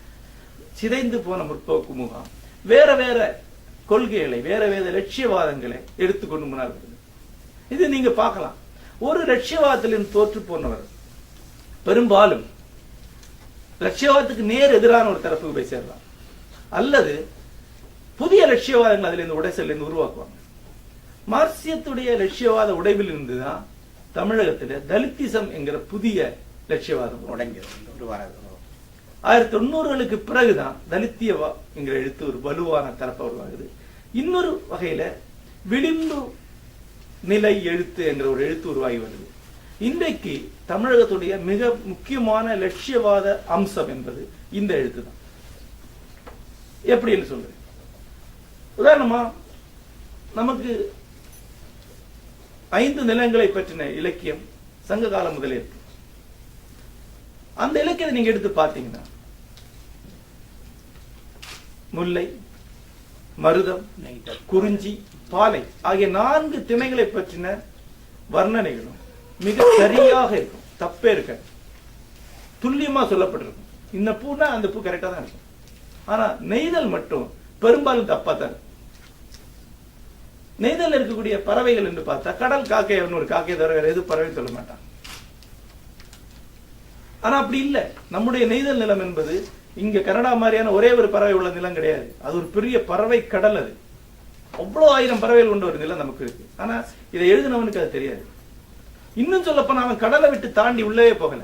சிதைந்து போன முற்போக்கு முகாம் வேற வேற கொள்கைகளை, வேற வேற லட்சியவாதங்களை எடுத்துக்கொண்டு முன்னால் வருது. இது நீங்க பார்க்கலாம். ஒரு லட்சியவாதத்திலிருந்து தோற்று போனவர் பெரும்பாலும் லட்சியவாதத்துக்கு நேர் எதிரான ஒரு தரப்புக்கு போய் சேரலாம், அல்லது புதிய லட்சியவாதங்கள் அதுல இருந்து உடைசல் உருவாக்குவாங்க. மார்க்சியத்துடைய லட்சியவாத உடைவில் இருந்துதான் தமிழகத்தில் தலித்திசம் என்கிற புதிய லட்சியவாதம் உருவானது. 1990களுக்கு பிறகுதான் தலித்திய என்கிற எழுத்து ஒரு வலுவான தரப்ப உருவாகுது. இன்னொரு வகையில விளிம்பு நிலை எழுத்து என்கிற ஒரு எழுத்து உருவாகி வருது. இன்றைக்கு தமிழகத்துடைய மிக முக்கியமான லட்சியவாத அம்சம் என்பது இந்த எழுத்து தான். எப்படின்னு சொல்றேன். உதாரணமா, நமக்கு 5 நிலங்களை பற்றின இலக்கியம் சங்க காலம் முதலே இருக்கு. அந்த இலக்கியத்தை நீங்க எடுத்து பார்த்தீங்கன்னா முல்லை, மருதம், குறிஞ்சி, பாலை ஆகிய 4 திணைகளை பற்றின வர்ணனைகளும் மிக சரியாக இருக்கும், தப்பே இருக்க, துல்லியமா சொல்லப்பட்டிருக்கும். இந்த பூனா அந்த பூ கரெக்டா தான் இருக்கும். ஆனா நெய்தல் மட்டும் பெரும்பாலும் தப்பா தான் இருக்கும். நெய்தல் இருக்கக்கூடிய பறவைகள் என்று பார்த்தா கடல் காக்கை, ஒரு காக்கை தவிர வேற எது பறவை சொல்ல மாட்டான். ஆனா அப்படி இல்ல. நம்முடைய நெய்தல் நிலம் என்பது இங்க கனடா மாதிரியான ஒரே ஒரு பறவை உள்ள நிலம் கிடையாது. அது ஒரு பெரிய பறவை கடல். அது அவ்வளவு 1000 பறவைகள் கொண்ட ஒரு நிலம் நமக்கு இருக்கு. ஆனா இதை எழுதினவனுக்கு அது தெரியாது. இன்னும் சொல்லப்போனா அவன் கடலை விட்டு தாண்டி உள்ளவே போகல.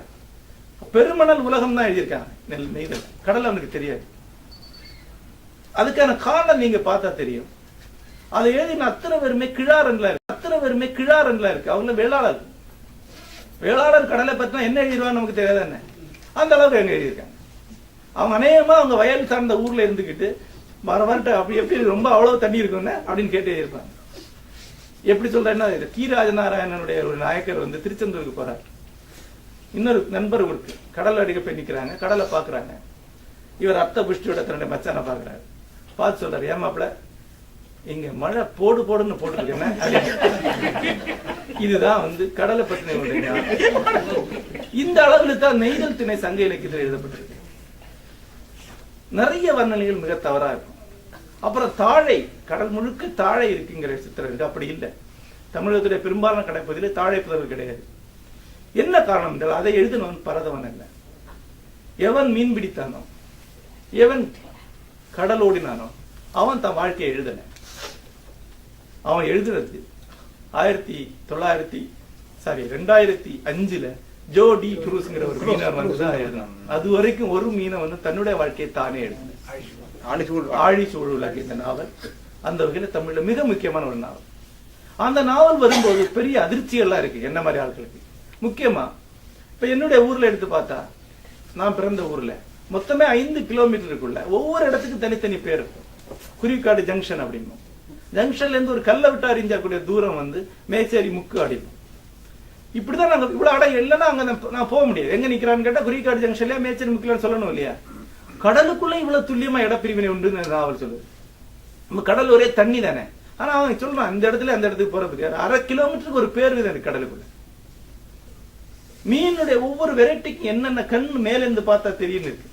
பெருமணல் உலகம் தான் எழுதியிருக்காங்க நெய்தல். கடல் அவனுக்கு தெரியாது. அதுக்கான காரணம் நீங்க பார்த்தா தெரியும். அதை எழுதின அத்தனை பேருமே கிழாரன்ல இருக்கு. அவங்க வேளாளர். வேளாளர் கடலை பத்தினா என்ன எழுதிடுவான்னு நமக்கு தெரியாது. என்ன அந்த அளவுக்கு எங்க எழுதியிருக்காங்க. அவங்க அநேகமா அவங்க வயல் சார்ந்த ஊர்ல இருந்துகிட்டு வரட்டு அப்படி எப்படி ரொம்ப அவ்வளவு தண்ணி இருக்குன்னு அப்படின்னு கேட்டு எழுதியிருப்பாங்க. எப்படி சொல்றேன்னா, டி ராஜநாராயணனுடைய ஒரு நாயக்கர் திருச்செந்தூருக்கு போறார். இன்னொரு நண்பர் இருக்கு, கடல் அடிக்க போய் நிக்கிறாங்க, கடலை பாக்குறாங்க. இவர் அத்தை புஷ்டியோட தன்னுடைய மச்சான பாக்குறாரு. பார்த்து சொல்றாரு, ஏமாப்ல இங்க மழை போடு போடுன்னு போட்டுருக்கேன். இதுதான் கடலை பற்றின இந்த அளவுல தான் நெய்தல் திணை சங்க இலக்கியத்தில் எழுதப்பட்டிருக்கு. நிறைய வர்ணனைகள் மிக தவறா இருக்கும். அப்புறம் தாழை, கடல் முழுக்க தாழை இருக்குங்கிற சித்திரம் இருக்கு. அப்படி இல்லை. தமிழகத்துடைய பெரும்பாலான கடைப்பகுதியில தாழை புதர்கள் கிடையாது. என்ன காரணம் என்றால் அதை எழுதினவன் பரதவன் அல்ல. எவன் மீன் பிடித்தானோ, எவன் கடல் ஓடினானோ அவன் தன் வாழ்க்கையை எழுதல. அவன் எழுதுறது 2005 ஜோ டி குரூஸ்ங்கிற ஒரு மீனவர் வந்துதான் எழுதினான். அது வரைக்கும் ஒரு மீனவன் தன்னுடைய வாழ்க்கையை தானே எழுதினான். ஆழி சூழலாகிய இந்த நாவல் அந்த வகையில தமிழ்ல மிக முக்கியமான ஒரு நாவல். அந்த நாவல் வரும்போது பெரிய அதிர்ச்சிகள்லாம் இருக்கு என்ன மாதிரி ஆட்களுக்கு. முக்கியமா இப்ப என்னுடைய ஊர்ல எடுத்து பார்த்தா, நான் பிறந்த ஊர்ல மொத்தமே 5 கிலோமீட்டருக்குள்ள ஒவ்வொரு இடத்துக்கு தனித்தனி பேர் இருக்கும். குறிக்காடு ஜங்ஷன் அப்படின்னும். ஜங்ஷன்ல இருந்து ஒரு கல்லை விட்டு அறிஞ்சாக்கூடிய தூரம் மேச்சேரி முக்கு அடிக்கும். இப்படிதான் நாங்க இவ்வளவு அடை இல்லைன்னா அங்க நான் போக முடியாது. எங்க நிக்கிறான்னு கேட்டா குறிக்காடு ஜங்ஷன்ல மேச்சேரி முக்குலன்னு சொல்லணும் இல்லையா. கடலுக்குள்ள இவ்வளவு துல்லியமா இடப்பிரிவினை உண்டு நாவல் சொல்லுது. நம்ம கடல் ஒரே தண்ணி தானே. ஆனா அவன் சொல்றான் இந்த இடத்துல அந்த இடத்துக்கு போறது 1/2 கிலோமீட்டருக்கு ஒரு பேர் இருக்கு கடலுக்குள்ள. மீனுடைய ஒவ்வொரு வெரைட்டிக்கும் என்னென்ன கண் மேல இருந்து பார்த்தா தெரியும் இருக்கு.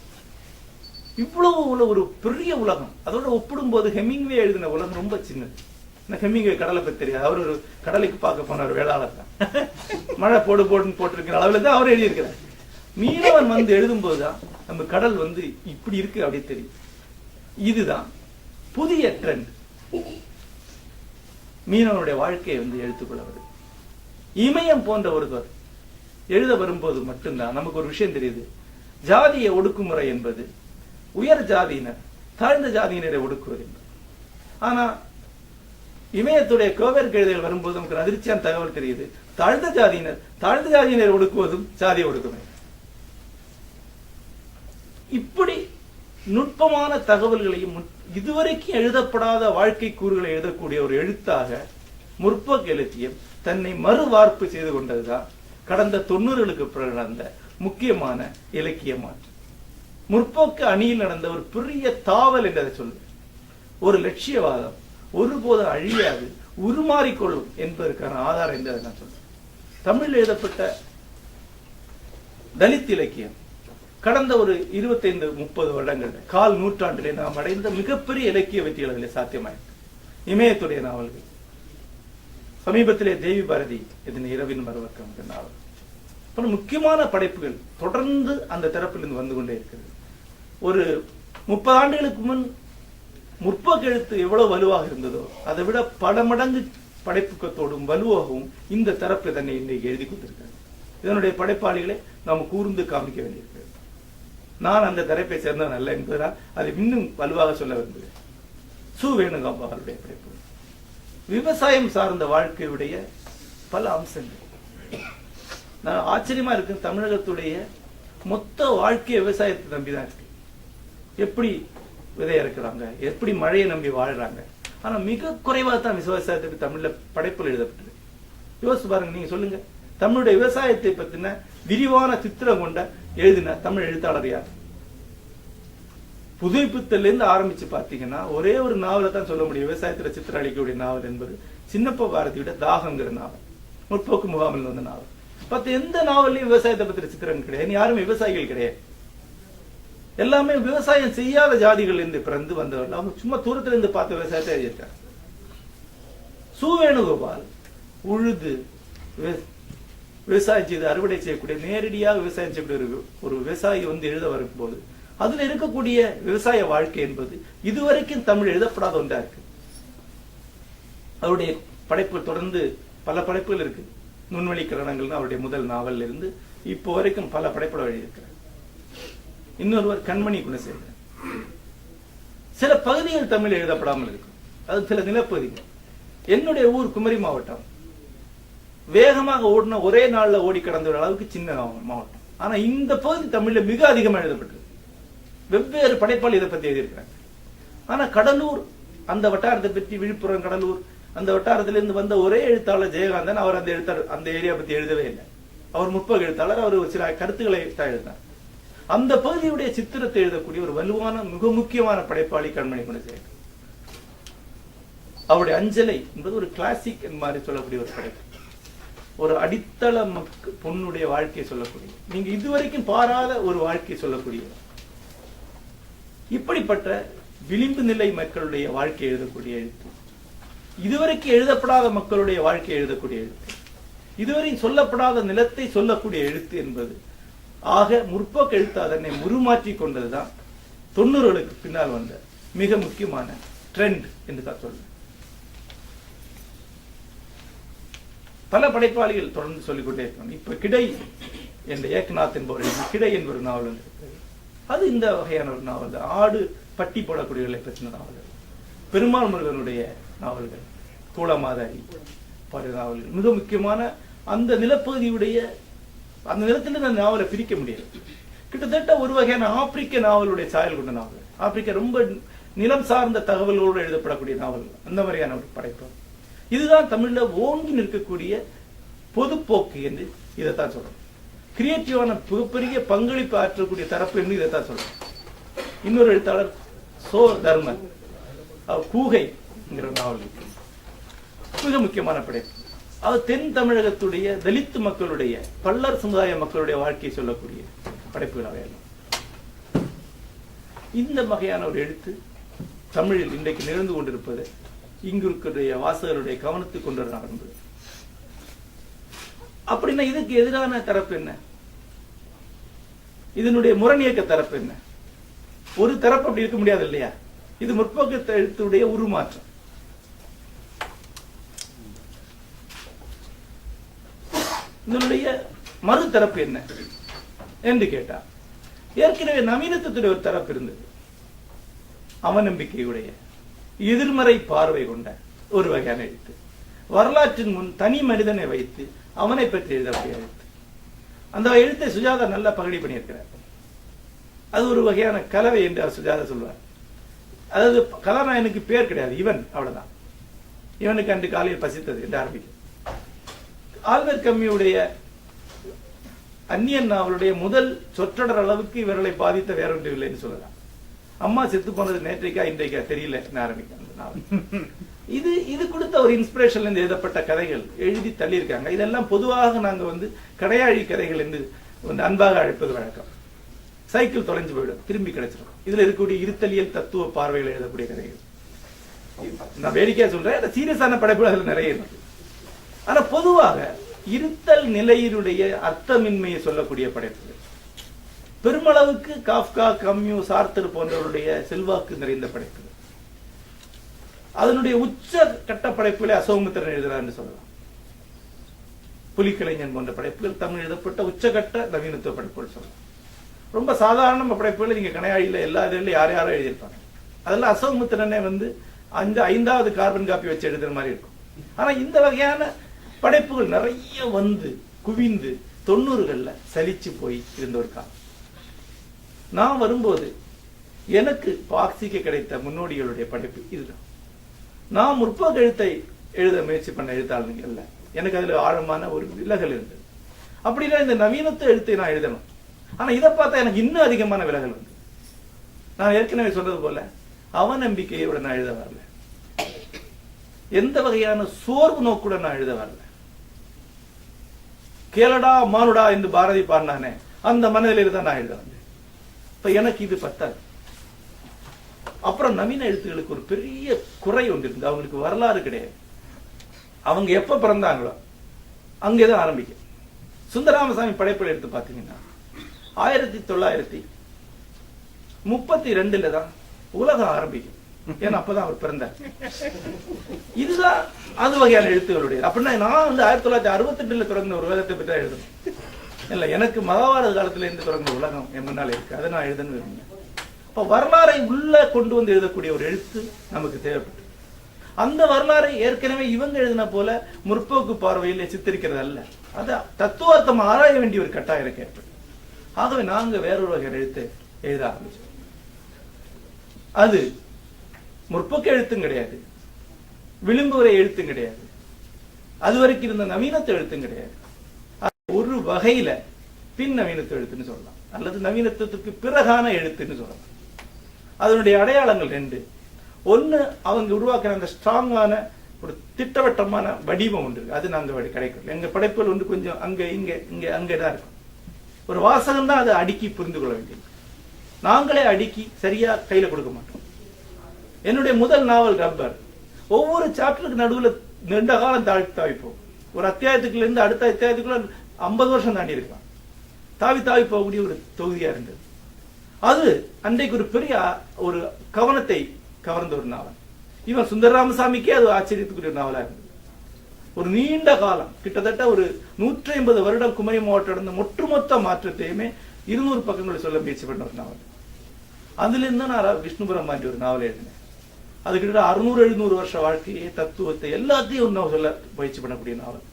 இவ்வளவு ஒரு பெரிய உலகம். அதோட ஒப்பிடும் போது ஹெமிங்வே எழுதின உலகம் ரொம்ப சின்னது. ஹெமிங்வே கடலை பத்தி தெரியாது. அவர் ஒரு கடலுக்கு பார்க்க போன ஒரு வேளாளர் தான். மழை போடு போடுன்னு போட்டிருக்கிற அளவுல தான் அவர் எழுதியிருக்கிறார். மீனவன் எழுதும் போதுதான் நம்ம கடல் இப்படி இருக்கு அப்படி தெரியும். இதுதான் புதிய ட்ரெண்ட். மீனவனுடைய வாழ்க்கையை எடுத்துக்கொள்ள வருது. இமயம் போன்ற ஒருவர் எழுத வரும்போது மட்டும்தான் நமக்கு ஒரு விஷயம் தெரியுது. ஜாதிய ஒடுக்குமுறை என்பது உயர் ஜாதியினர் தாழ்ந்த ஜாதியினரை ஒடுக்குவது என்பது. ஆனா இமயத்துடைய கோவேர் கழுதைகள் வரும்போது நமக்கு அதிர்ச்சியான தகவல் தெரியுது. தாழ்ந்த ஜாதியினர் ஒடுக்குவதும் ஜாதிய ஒடுக்குமுறை. இப்படி நுட்பமான தகவல்களையும் இதுவரைக்கும் எழுதப்படாத வாழ்க்கை கூறுகளை எழுதக்கூடிய ஒரு எழுத்தாக முற்போக்கு இலக்கியம் தன்னை மறுவார்ப்பு செய்து கொண்டதுதான் கடந்த 90களுக்கு பிறகு நடந்த முக்கியமான இலக்கிய மாற்றம். முற்போக்கு அணியில் நடந்த ஒரு பெரிய தாவல் என்றதை சொல்லுவேன். ஒரு லட்சியவாதம் ஒருபோதும் அழியாது, உருமாறிக்கொள்ளும் என்பதற்கான ஆதாரம் என்று நான் சொல்றேன். தமிழில் எழுதப்பட்ட தலித் இலக்கியம் கடந்த ஒரு 25-30 வருடங்கள், 1/4 நூற்றாண்டிலே நாம் அடைந்த மிகப்பெரிய இலக்கிய வெற்றிகளிலே சாத்தியமாயிருக்கு. இமயத்துடைய நாவல்கள், சமீபத்திலே தேவி பாரதி இதன் இரவின் மறுவக்கம் நாவல், பல முக்கியமான படைப்புகள் தொடர்ந்து அந்த தரப்பிலிருந்து வந்து கொண்டே இருக்கிறது. ஒரு 30 ஆண்டுகளுக்கு முன் முற்போக்கு எழுத்து எவ்வளவு வலுவாக இருந்ததோ அதை விட பல மடங்கு படைப்புக்கத்தோடும் வலுவாகவும் இந்த தரப்பு இதனை இன்றைக்கு எழுதி கொடுத்திருக்கிறது. இதனுடைய படைப்பாளிகளை நாம் கூர்ந்து காமிக்க வேண்டியிருக்கிறது. நான் அந்த தரப்பை சேர்ந்தவன் அல்ல என்பதால் அதை இன்னும் வலுவாக சொல்ல விரும்புகிறேன். சு வேணுகோபாலுடைய படைப்பு விவசாயம் சார்ந்த வாழ்க்கையுடைய பல அம்சங்கள். நான் ஆச்சரியமா இருக்கு, தமிழகத்துடைய மொத்த வாழ்க்கை விவசாயத்தை நம்பிதான் இருக்கு. எப்படி விதை இறக்குறாங்க, எப்படி மழையை நம்பி வாழ்றாங்க. ஆனா மிக குறைவாக தான் விவசாயத்துக்கு தமிழ்ல படைப்புகள் எழுதப்பட்டது. யோசிச்சு பாருங்க, நீங்க சொல்லுங்க, தமிழுடைய விவசாயத்தை பத்தின விரிவான சித்திரம் கொண்ட எழுதின தமிழ் எழுத்தாளர் யார்? புதுப்பித்தல இருந்து ஆரம்பிச்சு பாத்தீங்கன்னா ஒரே ஒரு நாவலை தான் சொல்ல முடியும் விவசாயத்துல சித்திரம் அளிக்கக்கூடிய நாவல் என்பது சின்னப்ப பாரதியோட தாகங்கிற நாவல், முற்போக்கு முகாமில் வந்த நாவல். எந்த நாவல்லையும் விவசாயத்தை பத்தின சித்திரம் கிடையாது. யாருமே விவசாயிகள் கிடையாது. எல்லாமே விவசாயம் செய்யாத ஜாதிகள் இருந்து பிறந்து வந்தவர்கள். அவங்க சும்மா தூரத்துல இருந்து பார்த்த விவசாயத்தை எழுதியிருக்காங்க. சு வேணுகோபால் உழுது விவசாயம் செய்து அறுவடை செய்யக்கூடிய, நேரடியாக விவசாயம் செய்யக்கூடிய ஒரு விவசாயி வந்து எழுத வரும்போது அதுல இருக்கக்கூடிய விவசாய வாழ்க்கை என்பது இதுவரைக்கும் தமிழ் எழுதப்படாத ஒன்றா இருக்கு. அவருடைய படைப்பு தொடர்ந்து பல படைப்புகள் இருக்கு. நுண்வெளி கிரணங்கள்னு அவருடைய முதல் நாவல்ல இருந்து இப்போ வரைக்கும் பல படைப்புகள் எழுதியிருக்கிறார். இன்னொருவர் கண்மணி குணசேகரன். சில பகுதிகள் தமிழ் எழுதப்படாமல் இருக்கும், அது சில நிலப்பகுதிகள். என்னுடைய ஊர் குமரி மாவட்டம் வேகமாக ஓடின ஒரே நாள்ல ஓடி கடந்த அளவுக்கு சின்ன மாவட்டம். ஆனா இந்த பகுதி தமிழ்ல மிக அதிகமாக எழுதப்பட்டது. வெவ்வேறு படைப்பாளி இதை பத்தி எழுதியிருக்கிறாங்க. ஆனா கடலூர் அந்த வட்டாரத்தை பற்றி, விழுப்புரம் கடலூர் அந்த வட்டாரத்திலிருந்து வந்த ஒரே எழுத்தாளர் ஜெயகாந்தன், அவர் அந்த ஏரியா பத்தி எழுதவே இல்லை. அவர் முற்போக்கு எழுத்தாளர், அவர் சில கருத்துக்களை தான் எழுதினார். அந்த பகுதியுடைய சித்திரத்தை எழுதக்கூடிய ஒரு வலுவான மிக முக்கியமான படைப்பாளி கண்மணி குணசேகரன். அவருடைய அஞ்சலை என்பது ஒரு கிளாசிக் மாதிரி சொல்லக்கூடிய ஒரு படைப்பு. ஒரு அடித்தள பொண்ணுடைய வாழ்க்கையை சொல்லக்கூடிய, நீங்க இதுவரைக்கும் பாராத ஒரு வாழ்க்கையை சொல்லக்கூடிய, இப்படிப்பட்ட விளிம்பு நிலை மக்களுடைய வாழ்க்கை எழுதக்கூடிய எழுத்து, இதுவரைக்கும் எழுதப்படாத மக்களுடைய வாழ்க்கை எழுதக்கூடிய எழுத்து, இதுவரை சொல்லப்படாத நிலத்தை சொல்லக்கூடிய எழுத்து என்பது ஆக முற்போக்கு எழுத்து அதனை உருமாற்றி கொண்டதுதான் 90களுக்கு பின்னால் வந்த மிக முக்கியமான ட்ரெண்ட் என்று தான் சொல்றேன். பல படைப்பாளிகள் தொடர்ந்து சொல்லிக்கொண்டே இருக்கணும். இப்ப கிடை என்ற ஏக்நாத் என்பவர் கிடை என்பவர் நாவல் இருக்கிறது. அது இந்த வகையான ஒரு நாவல். ஆடு பட்டி போடக்கூடியவர்களை பற்றின நாவல்கள், பெருமாள் முருகனுடைய நாவல்கள், கூலமாதாரி பல நாவல்கள் மிக முக்கியமான. அந்த நிலப்பகுதியுடைய அந்த நிலத்திலிருந்து அந்த நாவலை பிரிக்க முடியாது. கிட்டத்தட்ட ஒரு வகையான ஆப்பிரிக்க நாவலுடைய சாயல் கொண்ட நாவல். ஆப்பிரிக்கா ரொம்ப நிலம் சார்ந்த தகவல்களோடு எழுதப்படக்கூடிய நாவல், அந்த மாதிரியான ஒரு படைப்பு. இதுதான் தமிழ்ல ஓங்கி நிற்கக்கூடிய பொதுப்போக்கு என்று இதைத்தான் சொல்றோம். கிரியேட்டிவான மிகப்பெரிய பங்களிப்பு ஆற்றக்கூடிய தரப்பு என்று இதைத்தான் சொல்றோம். இன்னொரு எழுத்தாளர் சோ தர்மன், கூகை நாவல் மிக முக்கியமான படைப்பு. அவர் தென் தமிழகத்துடைய தலித்து மக்களுடைய, பல்லர் சமுதாய மக்களுடைய வாழ்க்கையை சொல்லக்கூடிய படைப்புகள் அவையெல்லாம். இந்த வகையான ஒரு எழுத்து தமிழில் இன்றைக்கு நிகழ்ந்து கொண்டிருப்பது இங்கு இருக்கிற வாசகருடைய கவனத்துக்கு கொண்டு நடந்தது. அப்படின்னா இதுக்கு எதிரான தரப்பு என்ன? இதனுடைய முரணியக்க தரப்பு என்ன? ஒரு தரப்பு அப்படி இருக்க முடியாது இல்லையா? இது முற்போக்கு எழுத்துடைய உருமாற்றம். இதனுடைய மறுதரப்பு என்ன என்று கேட்டா, ஏற்கனவே நவீனத்துடைய ஒரு தரப்பு இருந்தது. அவநம்பிக்கையுடைய எதிர்மறை பார்வை கொண்ட ஒரு வகையான எழுத்து. வரலாற்றின் முன் தனி மனிதனை வைத்து அவனை பற்றி எழுதக்கூடிய எழுத்து. அந்த எழுத்தை சுஜாதா நல்லா பகடி பண்ணியிருக்கிறார். அது ஒரு வகையான கலவை என்று சுஜாதா சொல்வார். அதாவது கதாநாயகனுக்கு பேர் கிடையாது, இவன், அவ்வளவுதான். இவனுக்கு அன்று காலையில் பசித்தது என்று ஆரம்பிக்கும். ஆல்பர்ட் கம்மியுடைய அந்நியன் நாவலுடைய முதல் சொற்றொடர் அளவுக்கு இவர்களை பாதித்த வேறொன்று இல்லைன்னு சொல்லலாம். அம்மா செத்து போனது நேற்றைக்கா இன்றைக்கா தெரியல ஆரம்பிக்கும் அந்த நாவல். இது கொடுத்த ஒரு இன்ஸ்பிரேஷன்ல இருந்து எழுதப்பட்ட கதைகள் எழுதி தள்ளி இருக்காங்க. இதெல்லாம் பொதுவாக நாங்க கடையாழி கதைகள் என்று அன்பாக அழைப்பது வழக்கம். சைக்கிள் தொலைஞ்சு போயிடும், திரும்பி கிடைச்சிடும். இதுல இருக்கக்கூடிய இருத்தலியல் தத்துவ பார்வைகள் எழுதக்கூடிய கதைகள். நான் வேடிக்கையா சொல்றேன், சீரியஸான படைப்புகள் அதுல நிறைய இருக்கு. ஆனா பொதுவாக இருத்தல் நிலையினுடைய அர்த்தமின்மையை சொல்லக்கூடிய படைப்புகள். பெருமளவுக்கு காஃப்கா, கம்யூ, சார்த்தர் போன்றவருடைய செல்வாக்கு நிறைந்த படைப்புகள். அதனுடைய உச்ச கட்ட படைப்புகளை அசோகமித்திரன் எழுதுறான்னு சொல்லலாம். புலிக்கலைஞன் போன்ற படைப்புகள் தமிழ் எழுதப்பட்ட உச்சகட்ட நவீனத்துவ படைப்புகள் சொல்லலாம். ரொம்ப சாதாரண படைப்புகளை நீங்க கணையாழியில எல்லா இதுலையும் யாரோ எழுதியிருப்பாங்க. அதெல்லாம் அசோகமித்திரனே ஐந்தாவது கார்பன் காப்பி வச்சு எழுதுற மாதிரி இருக்கும். ஆனா இந்த வகையான படைப்புகள் நிறைய வந்து குவிந்து 90களில் சலிச்சு போய் இருந்த ஒரு காலம். நான் வரும்போது எனக்கு வாசிக்க கிடைத்த முன்னோடிகளுடைய படைப்பு இதுதான். நான் முற்போக்கு எழுத்தை எழுத முயற்சி பண்ண எழுத்தாளர்கள்ல எனக்கு அதுல ஆழமான ஒரு விலகல் இருந்தது. அப்படின்னா இந்த நவீனத்துவ எழுத்தை நான் எழுதணும். ஆனா இதை பார்த்தா எனக்கு இன்னும் அதிகமான விலகல் வந்து. நான் ஏற்கனவே சொன்னது போல அவநம்பிக்கையோட நான் எழுத வரல. எந்த வகையான சோர்வு நோக்குடன் நான் எழுத வரல. கேளடா மானுடா என்று பாரதி பாடினானே அந்த மனதில் தான் நான் எழுத வந்தேன். இப்ப எனக்கு இது பத்தாது. அப்புறம் நவீன எழுத்துக்களுக்கு ஒரு பெரிய குறை ஒன்று இருந்து, அவங்களுக்கு வரலாறு கிடையாது. அவங்க எப்ப பிறந்தாங்களோ அங்கேதான் ஆரம்பிக்கும். சுந்தரராமசாமி படைப்புகள் எடுத்து பாத்தீங்கன்னா 1932 தான் உலகம் ஆரம்பிக்கும். ஏன்னா அப்பதான் அவர் பிறந்தார். இதுதான் அது வகையான எழுத்துக்களுடைய. அப்படின்னா நான் 1968 தொடங்கின ஒரு உலகத்தை பற்றி எழுதணும் இல்ல. எனக்கு மகாபாரத காலத்துல இருந்து தொடங்கின உலகம் என் முன்னால இருக்கு. அதை நான் எழுதணும் விரும்புகிறேன். இப்ப வரலாறை உள்ள கொண்டு வந்து எழுதக்கூடிய ஒரு எழுத்து நமக்கு தேவைப்பட்டு, அந்த வரலாறை ஏற்கனவே இவங்க எழுதின போல முற்போக்கு பார்வையில் சித்தரிக்கிறது அல்ல. அது தத்துவார்த்தம் ஆராய வேண்டிய ஒரு கட்டாயம் ஏற்பட்டு, ஆகவே நாங்க வேறொரு வகை எழுத்து எழுத ஆரம்பிச்சோம். அது முற்போக்கு எழுத்தும் கிடையாது, விளிம்புரை எழுத்தும் கிடையாது, அது வரைக்கும் இருந்த நவீனத்து எழுத்தும் கிடையாது. ஒரு வகையில பின் நவீனத்து எழுத்துன்னு சொல்லலாம், அல்லது நவீனத்துவத்துக்கு பிறகான எழுத்துன்னு சொல்லலாம். அதனுடைய அடையாளங்கள் 2. ஒன்னு, அவங்க உருவாக்குற அந்த ஸ்ட்ராங்கான ஒரு திட்டவட்டமான வடிவம் ஒன்று, அது நாங்க கிடைக்கும். எங்க படைப்புகள் வந்து கொஞ்சம் அங்க இங்க இங்க அங்கதான் இருக்கும். ஒரு வாசகம் தான் அதை அடுக்கி புரிந்து கொள்ள வேண்டியது. நாங்களே அடுக்கி சரியா கையில கொடுக்க மாட்டோம். என்னுடைய முதல் நாவல் ரப்பர், ஒவ்வொரு சாப்டருக்கு நடுவுல நீண்ட காலம் தாவிப்போம். ஒரு அத்தியாயத்துக்குள்ள இருந்து அடுத்த அத்தியாயத்துக்குள்ள 50 வருஷம் தாண்டி இருக்கலாம். தாவி போகக்கூடிய ஒரு தொகுதியா இருந்தது. அது அன்றைக்கு ஒரு பெரிய ஒரு கவனத்தை கவர்ந்த ஒரு நாவல். இவன் சுந்தரராமசாமிக்கே அது ஆச்சரியத்துக்குரிய நாவலா இருந்தது. ஒரு நீண்ட காலம், கிட்டத்தட்ட ஒரு 150 வருடம் குமரி மாவட்டம் நடந்த ஒட்டுமொத்த மாற்றத்தையுமே 200 பக்கங்களை சொல்ல முயற்சி பண்ண ஒரு நாவல். அதுல இருந்து நான் விஷ்ணுபுரம் மாதிரி ஒரு நாவல் எழுதினேன். அது கிட்ட 600-700 வருஷ வாழ்க்கையை, தத்துவத்தை எல்லாத்தையும் சொல்ல முயற்சி பண்ணக்கூடிய நாவல்.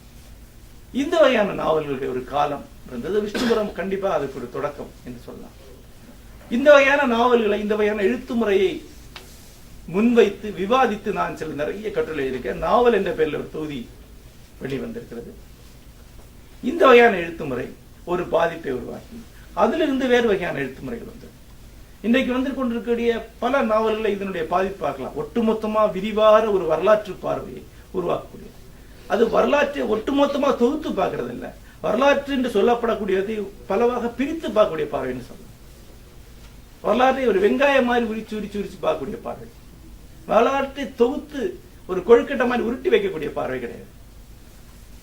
இந்த வகையான நாவல்களுடைய ஒரு காலம் இருந்தது. விஷ்ணுபுரம் கண்டிப்பா அதுக்கு ஒரு தொடக்கம் என்று சொல்லலாம். இந்த வகையான நாவல்களை, இந்த வகையான எழுத்து முறையை முன்வைத்து விவாதித்து நான் சில நிறைய கட்டுரை இருக்கேன். நாவல் என்ற பெயரில் ஒரு தொகுதி வெளிவந்திருக்கிறது. இந்த வகையான எழுத்து முறை ஒரு பாதிப்பை உருவாக்கி அதிலிருந்து வேறு வகையான எழுத்து முறைகள் வந்து இன்றைக்கு வந்து கொண்டிருக்கக்கூடிய பல நாவல்களை இதனுடைய பாதிப்பு பார்க்கலாம். ஒட்டுமொத்தமா விரிவான ஒரு வரலாற்று பார்வையை உருவாக்கக்கூடியது. அது வரலாற்றை ஒட்டுமொத்தமா தொகுத்து பார்க்கறது இல்லை, வரலாற்று என்று சொல்லப்படக்கூடியதை பலவாக பிரித்து பார்க்கக்கூடிய பார்வைன்னு சொல்லலாம். வரலாற்றை ஒரு வெங்காயம் மாதிரி உரிச்சு பார்க்கக்கூடிய பார்வை, வரலாற்றை தொகுத்து ஒரு கொழுக்கட்டை மாதிரி உருட்டி வைக்கக்கூடிய பார்வை கிடையாது.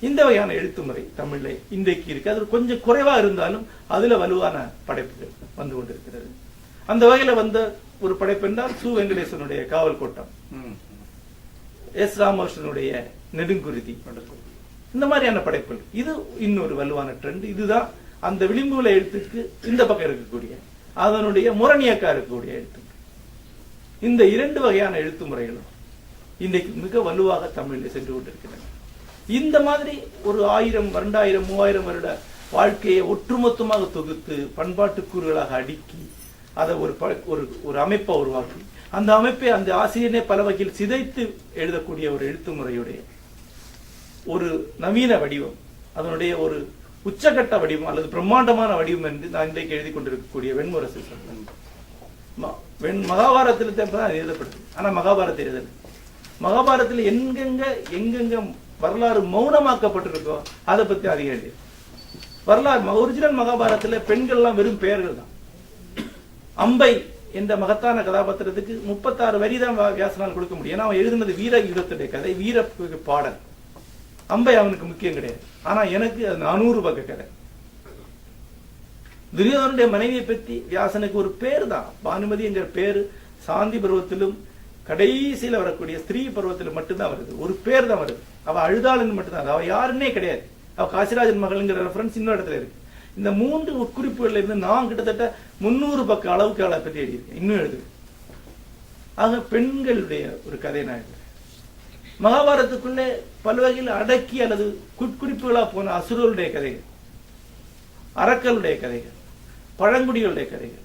இந்த வகையான எழுத்து முறை தமிழ்ல இன்றைக்கு இருக்கு. அது கொஞ்சம் குறைவா இருந்தாலும் அதுல வலுவான படைப்புகள் வந்து கொண்டிருக்கிறது. அந்த வகையில வந்த ஒரு படைப்பு என்றால் சு. வெங்கடேசனுடைய காவல் கோட்டம், எஸ். ராமகிருஷ்ணனுடைய நெடுங்குருதி, இந்த மாதிரியான படைப்புகள். இது இன்னொரு வலுவான ட்ரெண்ட். இதுதான் அந்த விளிம்புல எழுத்துக்கு இந்த பக்கம் இருக்கக்கூடிய, அதனுடைய முரணியக்கா இருக்கக்கூடிய எழுத்து. இந்த 2 வகையான எழுத்து முறைகளும் இன்றைக்கு மிக வலுவாக தமிழில் சென்று கொண்டிருக்கின்றன. இந்த மாதிரி ஒரு 1000, 2000, 3000 வருட வாழ்க்கையை ஒட்டுமொத்தமாக தொகுத்து பண்பாட்டு கூறுகளாக அடுக்கி அதை ஒரு அமைப்பை உருவாக்கி அந்த அமைப்பை அந்த ஆசிரியனே பல வகையில் சிதைத்து எழுதக்கூடிய ஒரு எழுத்து முறையுடைய ஒரு நவீன வடிவம், அதனுடைய ஒரு உச்சகட்ட வடிவம் அல்லது பிரம்மாண்டமான வடிவம் என்று நான் இன்றைக்கு எழுதி கொண்டிருக்கக்கூடிய வெண்முரசு மகாபாரதத்தில் தான் எழுதப்படுது. ஆனா மகாபாரத்தை எழுதல. மகாபாரத்தில் எங்கெங்க வரலாறு மௌனமாக்கப்பட்டிருக்கோ அதை பத்தி அதிகம் எழுதி. வரலாறு ஒரிஜினல் மகாபாரதத்தில் பெண்கள் எல்லாம் வெறும் பெயர்கள் தான். அம்பை என்ற மகத்தான கதாபாத்திரத்துக்கு 36 வரி தான் வியாசனால் கொடுக்க முடியும். ஏன்னா அவன் எழுதுனது வீர யுகத்துடைய கதை, வீர பாடல். அம்பை அவனுக்கு முக்கியம் கிடையாது. ஆனா எனக்கு அது 400 பக்க கதை. துரியோதனுடைய மனைவியை பற்றி வியாசனுக்கு ஒரு பேர் தான், பானுமதி என்கிற பேரு சாந்தி பருவத்திலும் கடைசியில் வரக்கூடிய ஸ்திரீ பருவத்தில் மட்டும்தான் வருது. ஒரு பேர் தான் வருது. அவ அழுதாளுன்னு மட்டும்தான், அவ யாருன்னே கிடையாது. அவ காசிராஜன் மகள்ங்கிற ரெஃபரன்ஸ் இன்னொரு இடத்துல இருக்கு. இந்த 3 உட்குறிப்புகள்ல இருந்து நான் கிட்டத்தட்ட 300 பக்க அளவுக்கு அவளை பற்றி எழுதியிருக்கேன், இன்னும் எழுது. ஆக பெண்களுடைய ஒரு கதை நான் எழுதுறேன். மகாபாரதத்துக்குள்ளே பல வகையில் அடக்கி அல்லது குறிப்புகளா போன அசுரர்களுடைய கதைகள், அரக்கர்களுடைய கதைகள், பழங்குடிகளுடைய கதைகள்,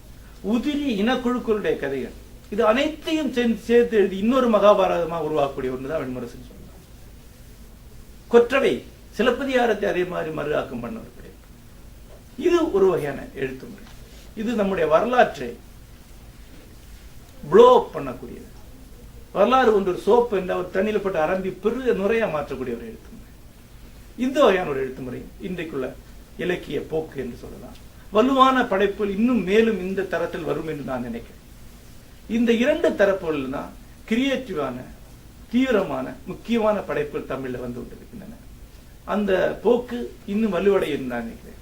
உதிரி இனக்குழுக்களுடைய கதைகள், இது அனைத்தையும் சேர்த்து எழுதி இன்னொரு மகாபாரதமா உருவாக்கக்கூடிய ஒண்ணுதான் வெண்முரசன் சொல்லலாம். கொற்றவை சிலப்பதிகாரத்தை அதே மாதிரி மறுஆக்கம் பண்ணவர் கிடையாது. இது ஒரு வகையான எழுத்து முறை. இது நம்முடைய வரலாற்றை ப்ளோ அப் பண்ணக்கூடியது. வரலாறு ஒன்று ஒரு சோப்பு என்ற ஒரு தண்ணியில் போட்டு அரம்பி பெரிய நுரையா மாற்றக்கூடிய ஒரு எழுத்து முறை. இந்த வகையான ஒரு எழுத்து முறை இன்றைக்குள்ள இலக்கிய போக்கு என்று சொல்லலாம். வலுவான படைப்புகள் இன்னும் மேலும் இந்த தரத்தில் வரும் என்று நான் நினைக்கிறேன். இந்த 2 தரப்புகள் தான் கிரியேட்டிவான, தீவிரமான, முக்கியமான படைப்புகள் தமிழ்ல வந்து கொண்டிருக்கின்றன. அந்த போக்கு இன்னும் வலுவடையும் நான் நினைக்கிறேன்.